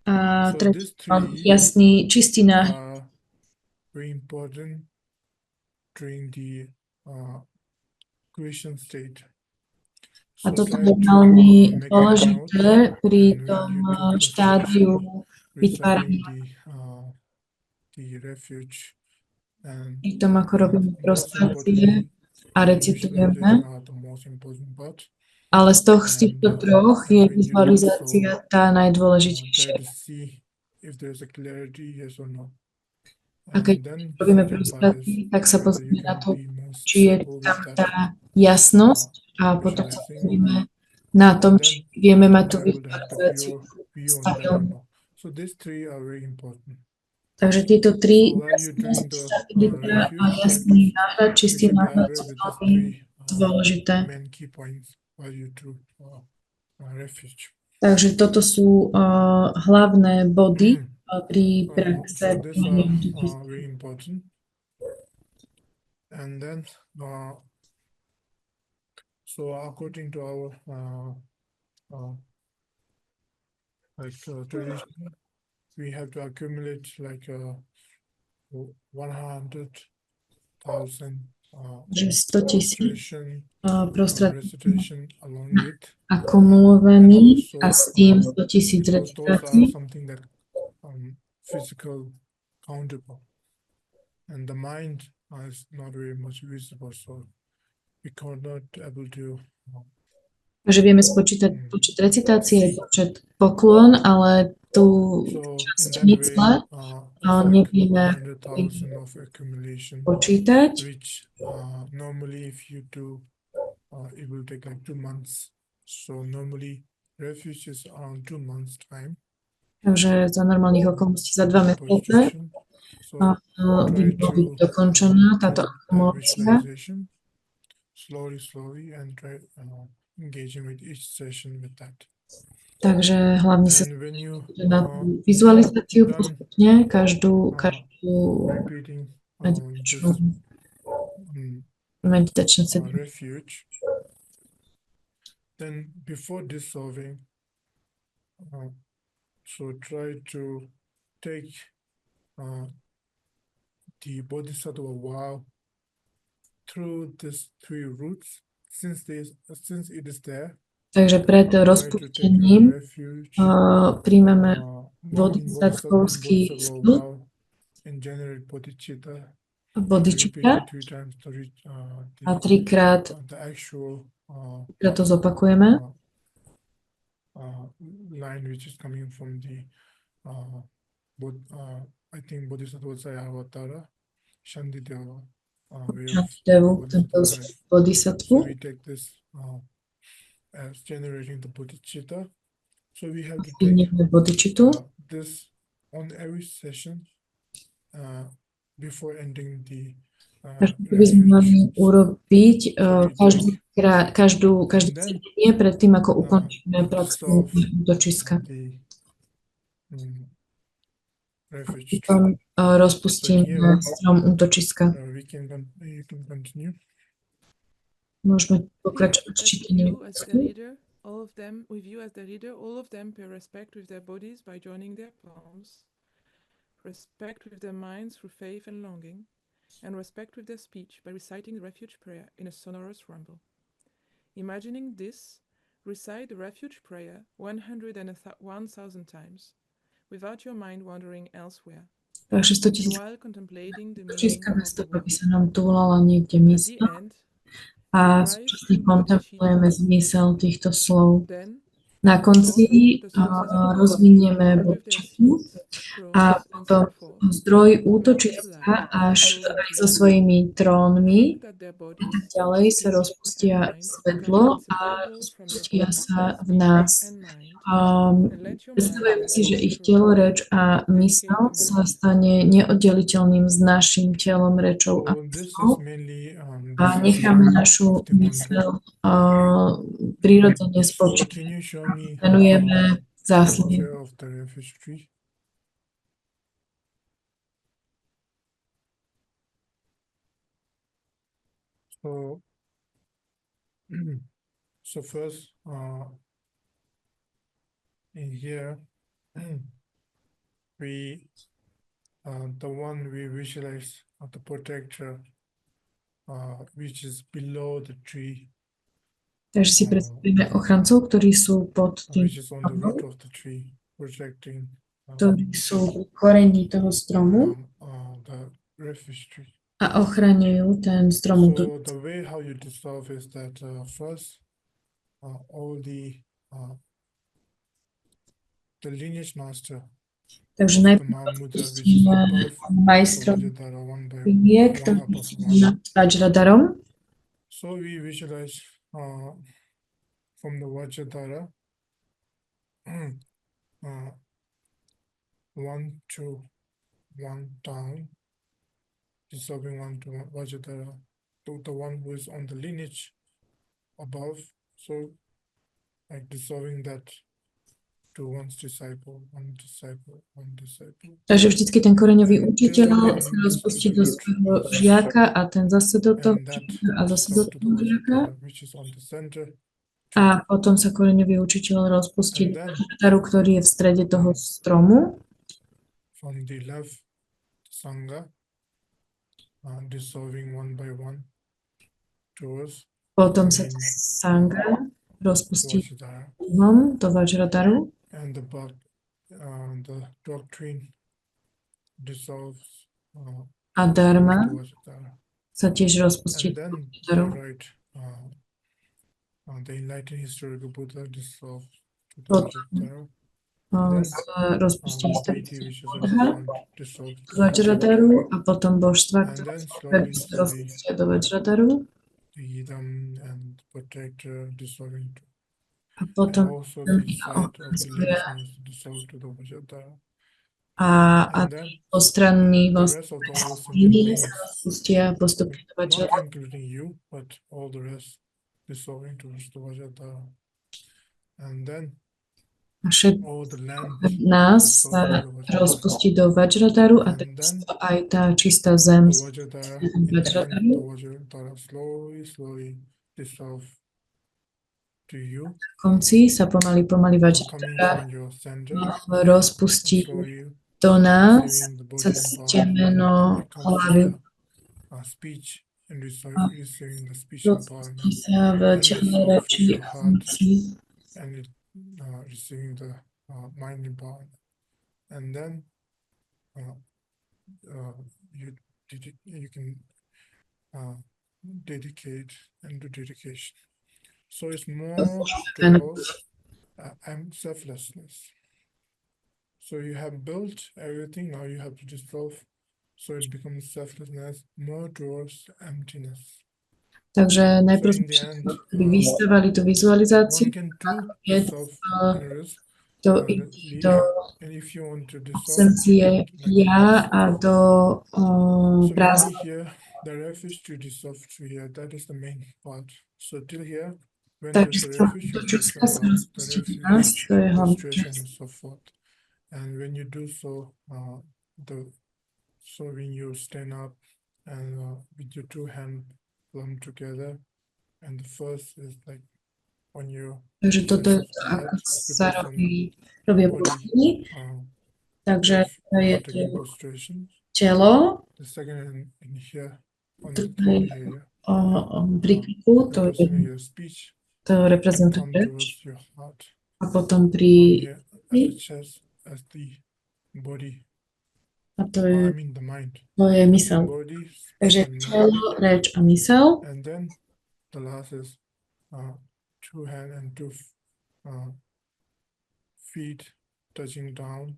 A So tretí, these three jasný, čistý náhľad. are very important during the creation state. A So toto try je to veľmi make a dôležité note, pri and when tom you do the štádiu recitation, vytvárania. reciting the refuge, and Pri tom, ako robíme most prostrácie importantly, a the recitujeme. visualization are the most important part. Ale z týchto troch je vizualizácia tá Try najdôležitejšia. to see if there's a clarity, yes or no. A keď robíme prostrácie, tak sa pozrieme na to, či je tam tá jasnosť a potom sa pozrieme na tom, či vieme mať tú vizualizáciu stabilnú. So these three are very important. Takže tieto tri, So while you're doing the stabilita a refuge, jasný náhľad, you čistý should be náhľad aware sú with these veľmi three dôležité. main key points while you do refuge. Takže toto sú hlavné body pri praxe. So these are very important. And then, so according to our tradition, we have to accumulate like 100,000 že 100 000 recitation along with akumulovaný a s tým 100 000 because those are recitácií. something that physical countable, and the mind is not very much visible, so we cannot able to Takže vieme spočítať počet recitácií, počet poklon, ale tú so časť in that way mysle it's like nevieme 100,000 of accumulation, počítať. which normally if you do it will take like 2 months. So normally refuge is around 2 months time. Takže za normálnych okolností za 2 mesiace So by mohla byť dokončená táto akumulácia. slowly and try engaging with each session with that. Takže hlavne sa And when you na tú vizualizáciu done postupne každú repeating meditačnú this setinu. refuge, then before dissolving, so try to take the bodhisattva vow through these 3 routes, since it is there. Takže pred rozpustením príjmeme bodhisattvovský sľub Bódhičita a 3-krát to zopakujeme. Line which is coming from the I think Bodhisattva Avatara, Shantideva. Shantideva, tento bodhisattvu. We take this as generating the Bodhicitta. So we have to take this on every session before ending the by sme mali urobiť každý cítenie predtým, ako ukončíme praxi útočiska. Potom rozpustíme strom útočiska. Môžeme pokračovať s čítaním. All of them, with you as the leader, all of them pay respect with their bodies by joining their palms, respect with their minds through faith and longing, and respect with their speech by reciting the refuge prayer in a sonorous rumble. Imagining this, recite the refuge prayer 101,000 times, without your mind wandering elsewhere. Takže 100 000 while contemplating the útočiska meaning bez of the toho, aby word. sa nám túlala niekde At the mysl. end, A súčasne kontemplujeme zmysel týchto slov. then Na konci rozvinieme bodhičitu a potom zdroj útočiska až aj so svojimi trónmi a tak ďalej sa rozpustia svetlo a rozpustia sa v nás. Predstavujeme si, že ich telo, reč a mysel sa stane neoddeliteľným s našim telom, rečou a So this is myslou mainly a necháme našu mysel prirodzene So spočívať. can you show me Venujeme zásluhy. picture of the refuge tree? So, so first, in here, we, the one we visualize the protector, which is below the tree, Takže si predstavíme ochrancov, ktorí sú pod tým which is on the root stromom, of the tree, protecting ktorí sú v korení toho stromu the refuge tree. a ochraňujú ten strom. So the way how you dissolve is that first, all the lineage master Takže of the najprv Mahmuda, which is odpustíme above majstrom the Vajradhara, one by liniek, one ktorý above sú one. nad Vajradarom. So we visualize from the Vajradhara one to one down, dissolving one to one Vajradhara to the one who is on the lineage above. So like dissolving that to one's disciple, one disciple, one disciple. Takže vždycky ten koreňový učiteľ sa rozpustí do svojho žiaka a ten zase do toho And that žiaka a zase do dissolve to the toho žiaka. Vajradhara, which is on the center. A potom sa koreňový učiteľ rozpustí do Vajradaru, ktorý je v strede toho stromu. From the left Sangha, dissolving one by one towards Potom sa Sangha rozpustí do Vajradaru. and the doctrine dissolves A Dharma to Vajradhara. sa tiež rozpustí And do then Vajradaru. right, the enlightened historical Buddha dissolves to the Potom Vajradhara. sa rozpustí Deity which is in the Buddha front dissolves do to the Vajradaru a potom božstva, And ktoré then sa slowly, rozpustia do Vajradaru. the Idam and protector dissolving to. A And potom also the ich side of the ochrancovia lineage dissolve to the Vajradhara. a And then postranní the vlastne rest of the all línie sentient sa beings, rozpustia postupne do not Vajradaru. including you, but all the rest dissolving towards the Vajradhara. And then A všetko all the land nás sa rozpustí do Vajradaru a takisto aj tá čistá zem the Vajradhara, in the end, Vajradaru. the Vajradhara slowly dissolve to you, V konci sa pomaly coming Vajradhara from your center, rozpustí slowly do nás receiving the body cez and power. temeno It comes to hlavy. the speech and receiving the speech and power, Rozpustí sa v and tele, dissolve reči your a heart, mysli. and it receiving the mind and power. And then you can dedicate and do dedication. So it's more towards selflessness. So you have built everything, now you have to dissolve. So it becomes selflessness, more towards emptiness. Takže najprv So in the end, vystavali tú vizualizáciu, one can do je self-interest, do and if you want to dissolve, absencie ja a do so prázdna. mainly here, the refuge to dissolve to here, that is the main part. So till here, when there's Takže a refuge, útočiska sa the rozpustí do nás, refuge, to je hlavný frustration, and čas. so forth. And when you do so, so when you stand up and with your two hands plumped together, and the first is like on your Takže toto je chest to, of the ako head, sa represent robia body, postupy. Takže to je to taking prostration. telo, The second in here on to the throat area, pri kliku, to representing your speech, to reprezentuje come reč. towards your heart. A potom pri Here at the chest as the body, a to je, I mean the mind. to je mysel. Body, Takže and mind. telo, reč a mysel. And then the last is two hands and two feet touching down,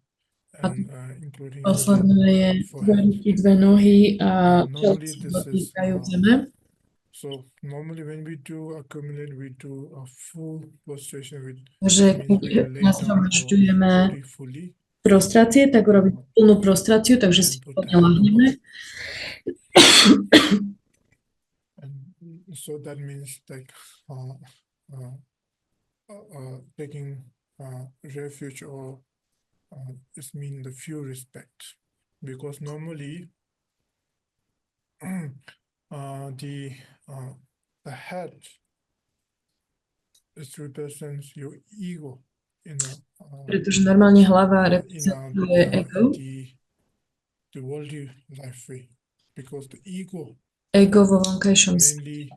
and including Posledné je dve ruky, dve nohy a čelci dotýkajú zeme. So normally when we do accumulate, we do a full prostration with Takže means we keď lay down our nazhromažďujeme body fully prostrácie, tak robíme plnú prostráciu, takže si and put the plne hand lahneme. and so that means like taking refuge or it means the few respect, because normally the head it represents your ego in a Pretože normálne hlava reprezentuje ego. the worldly life way, because the ego Ego vo vonkajšom mainly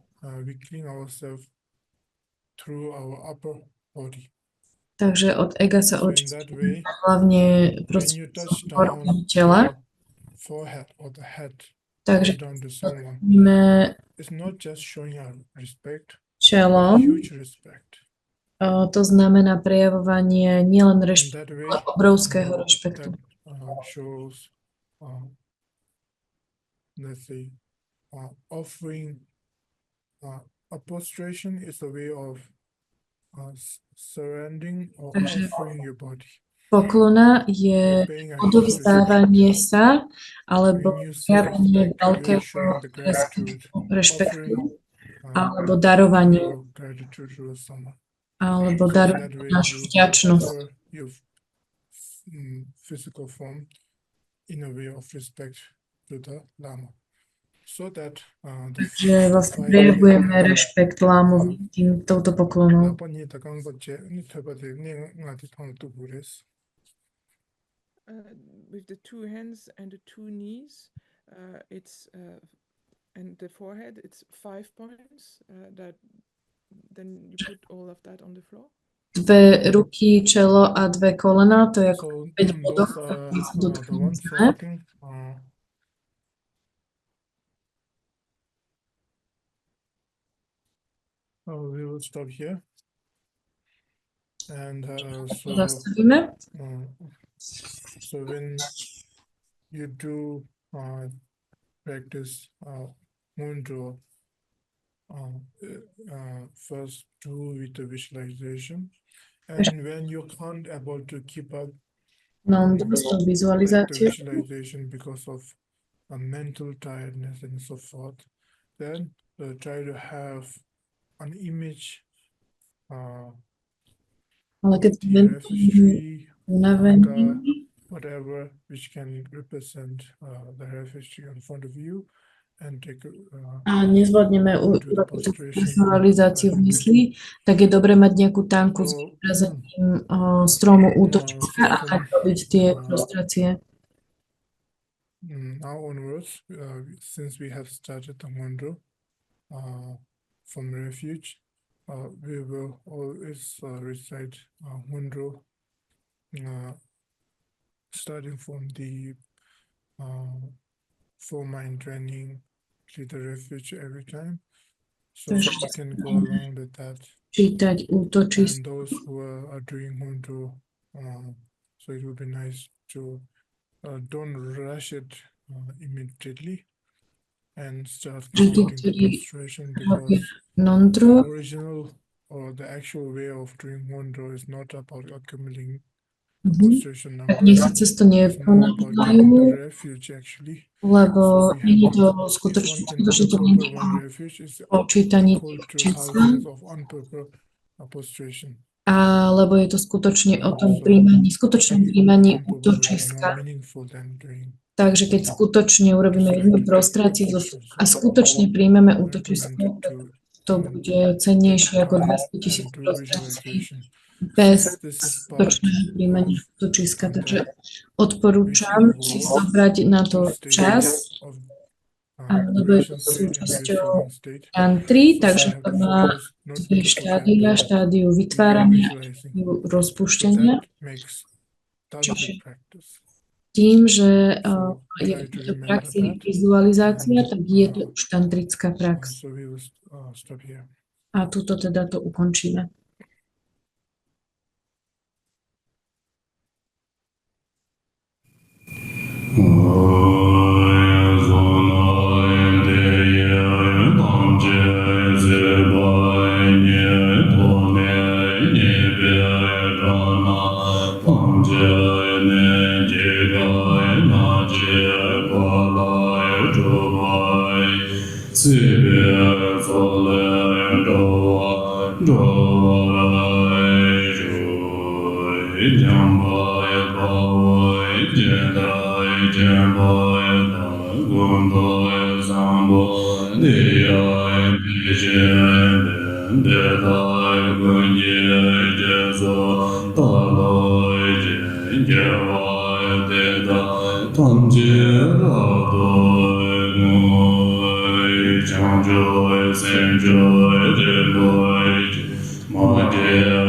we clean ourselves through our upper body. Takže od ega sa So in that way, očistíme hlavne when you touch prostredníctvom down orgánu tela. your forehead or the head Takže down to someone, it's not just showing our respect, čelom, huge respect. to znamená prejavovanie nielen In rešpektu, that way, ale obrovského rešpektu. that shows, let's say, offering a prostration is a way of surrendering or Takže offering your body. Poklona je Paying a huge odovzdávanie sa alebo When you say prejavenie respect, you are veľkého showing the gratitude, rešpektu offering alebo darovanie your gratitude to someone. alebo So in darovanie that way, našu you vďačnosť. offer your physical form in a way of respect to the Lama. So that Takže vlastne prejavujeme rešpekt lámovi touto poklonou. With the two hands and the two knees, it's and the forehead, it's 5 points. That then you put all of that on the floor. Dve ruky, čelo a dve kolena, to je ako 5 bodov, ktoré sa dotknú zeme. We will stop here. And Zastavíme. so when you do practice Kongtrul, first do with the visualization, and when you can't able to keep up S tou the vizualizáciou. visualization because of a mental tiredness and so forth, then try to have an image Ale keď of the refugee, unavení, whatever, which can represent the refugee in front of you, and take a nezvládneme urobiť tú vizualizáciu v mysli, tak je dobré mať nejakú tanku s vyobrazení stromu útočiska a tak robiť tie prostrácie. Now onwards, since we have started the Kongtrul from refuge, we will always recite Kongtrul starting from the full mind training, clear the refuge every time. So you can go along with that. Čítať útočisko. And those who are doing Kongtrul, so it would be nice to don't rush it immediately and start counting the prostration, because the original or the actual way of doing Kongtrul is not about accumulating prostration number. Nech si cestu neponáhľajú, lebo nie je to skutočne to nie je o čítaní čísla, lebo je to skutočne o tom skutočnom príjmaní útočiska. Takže keď skutočne urobíme jednu prostráciu a skutočne príjmeme útočisko, to bude cennejšie ako 200 000 prostrácií bez skutočného príjmania útočiska. Takže odporúčam si zobrať na to čas, lebo je to súčasťou tantry, takže to má dve štádia, štádiu vytvárania a štádiu rozpúšťania. Čiže tým, že je to praxi vizualizácia, tak je to už tantrická prax. A tuto teda to ukončíme. Joy, same joy, dear boy, my dear